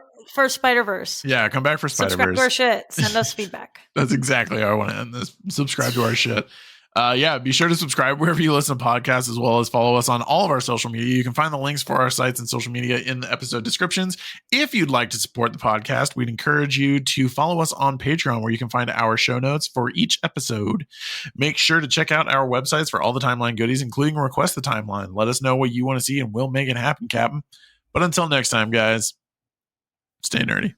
Spider-Verse. Yeah, come back for Spider-Verse. Subscribe to our shit. Send us feedback. That's exactly how I want to end this. Subscribe to our shit. Yeah, be sure to subscribe wherever you listen to podcasts, as well as follow us on all of our social media. You can find the links for our sites and social media in the episode descriptions. If you'd like to support the podcast, we'd encourage you to follow us on Patreon, where you can find our show notes for each episode. Make sure to check out our websites for all the timeline goodies, including Request the Timeline. Let us know what you want to see, and we'll make it happen, Captain. But until next time, guys, stay nerdy.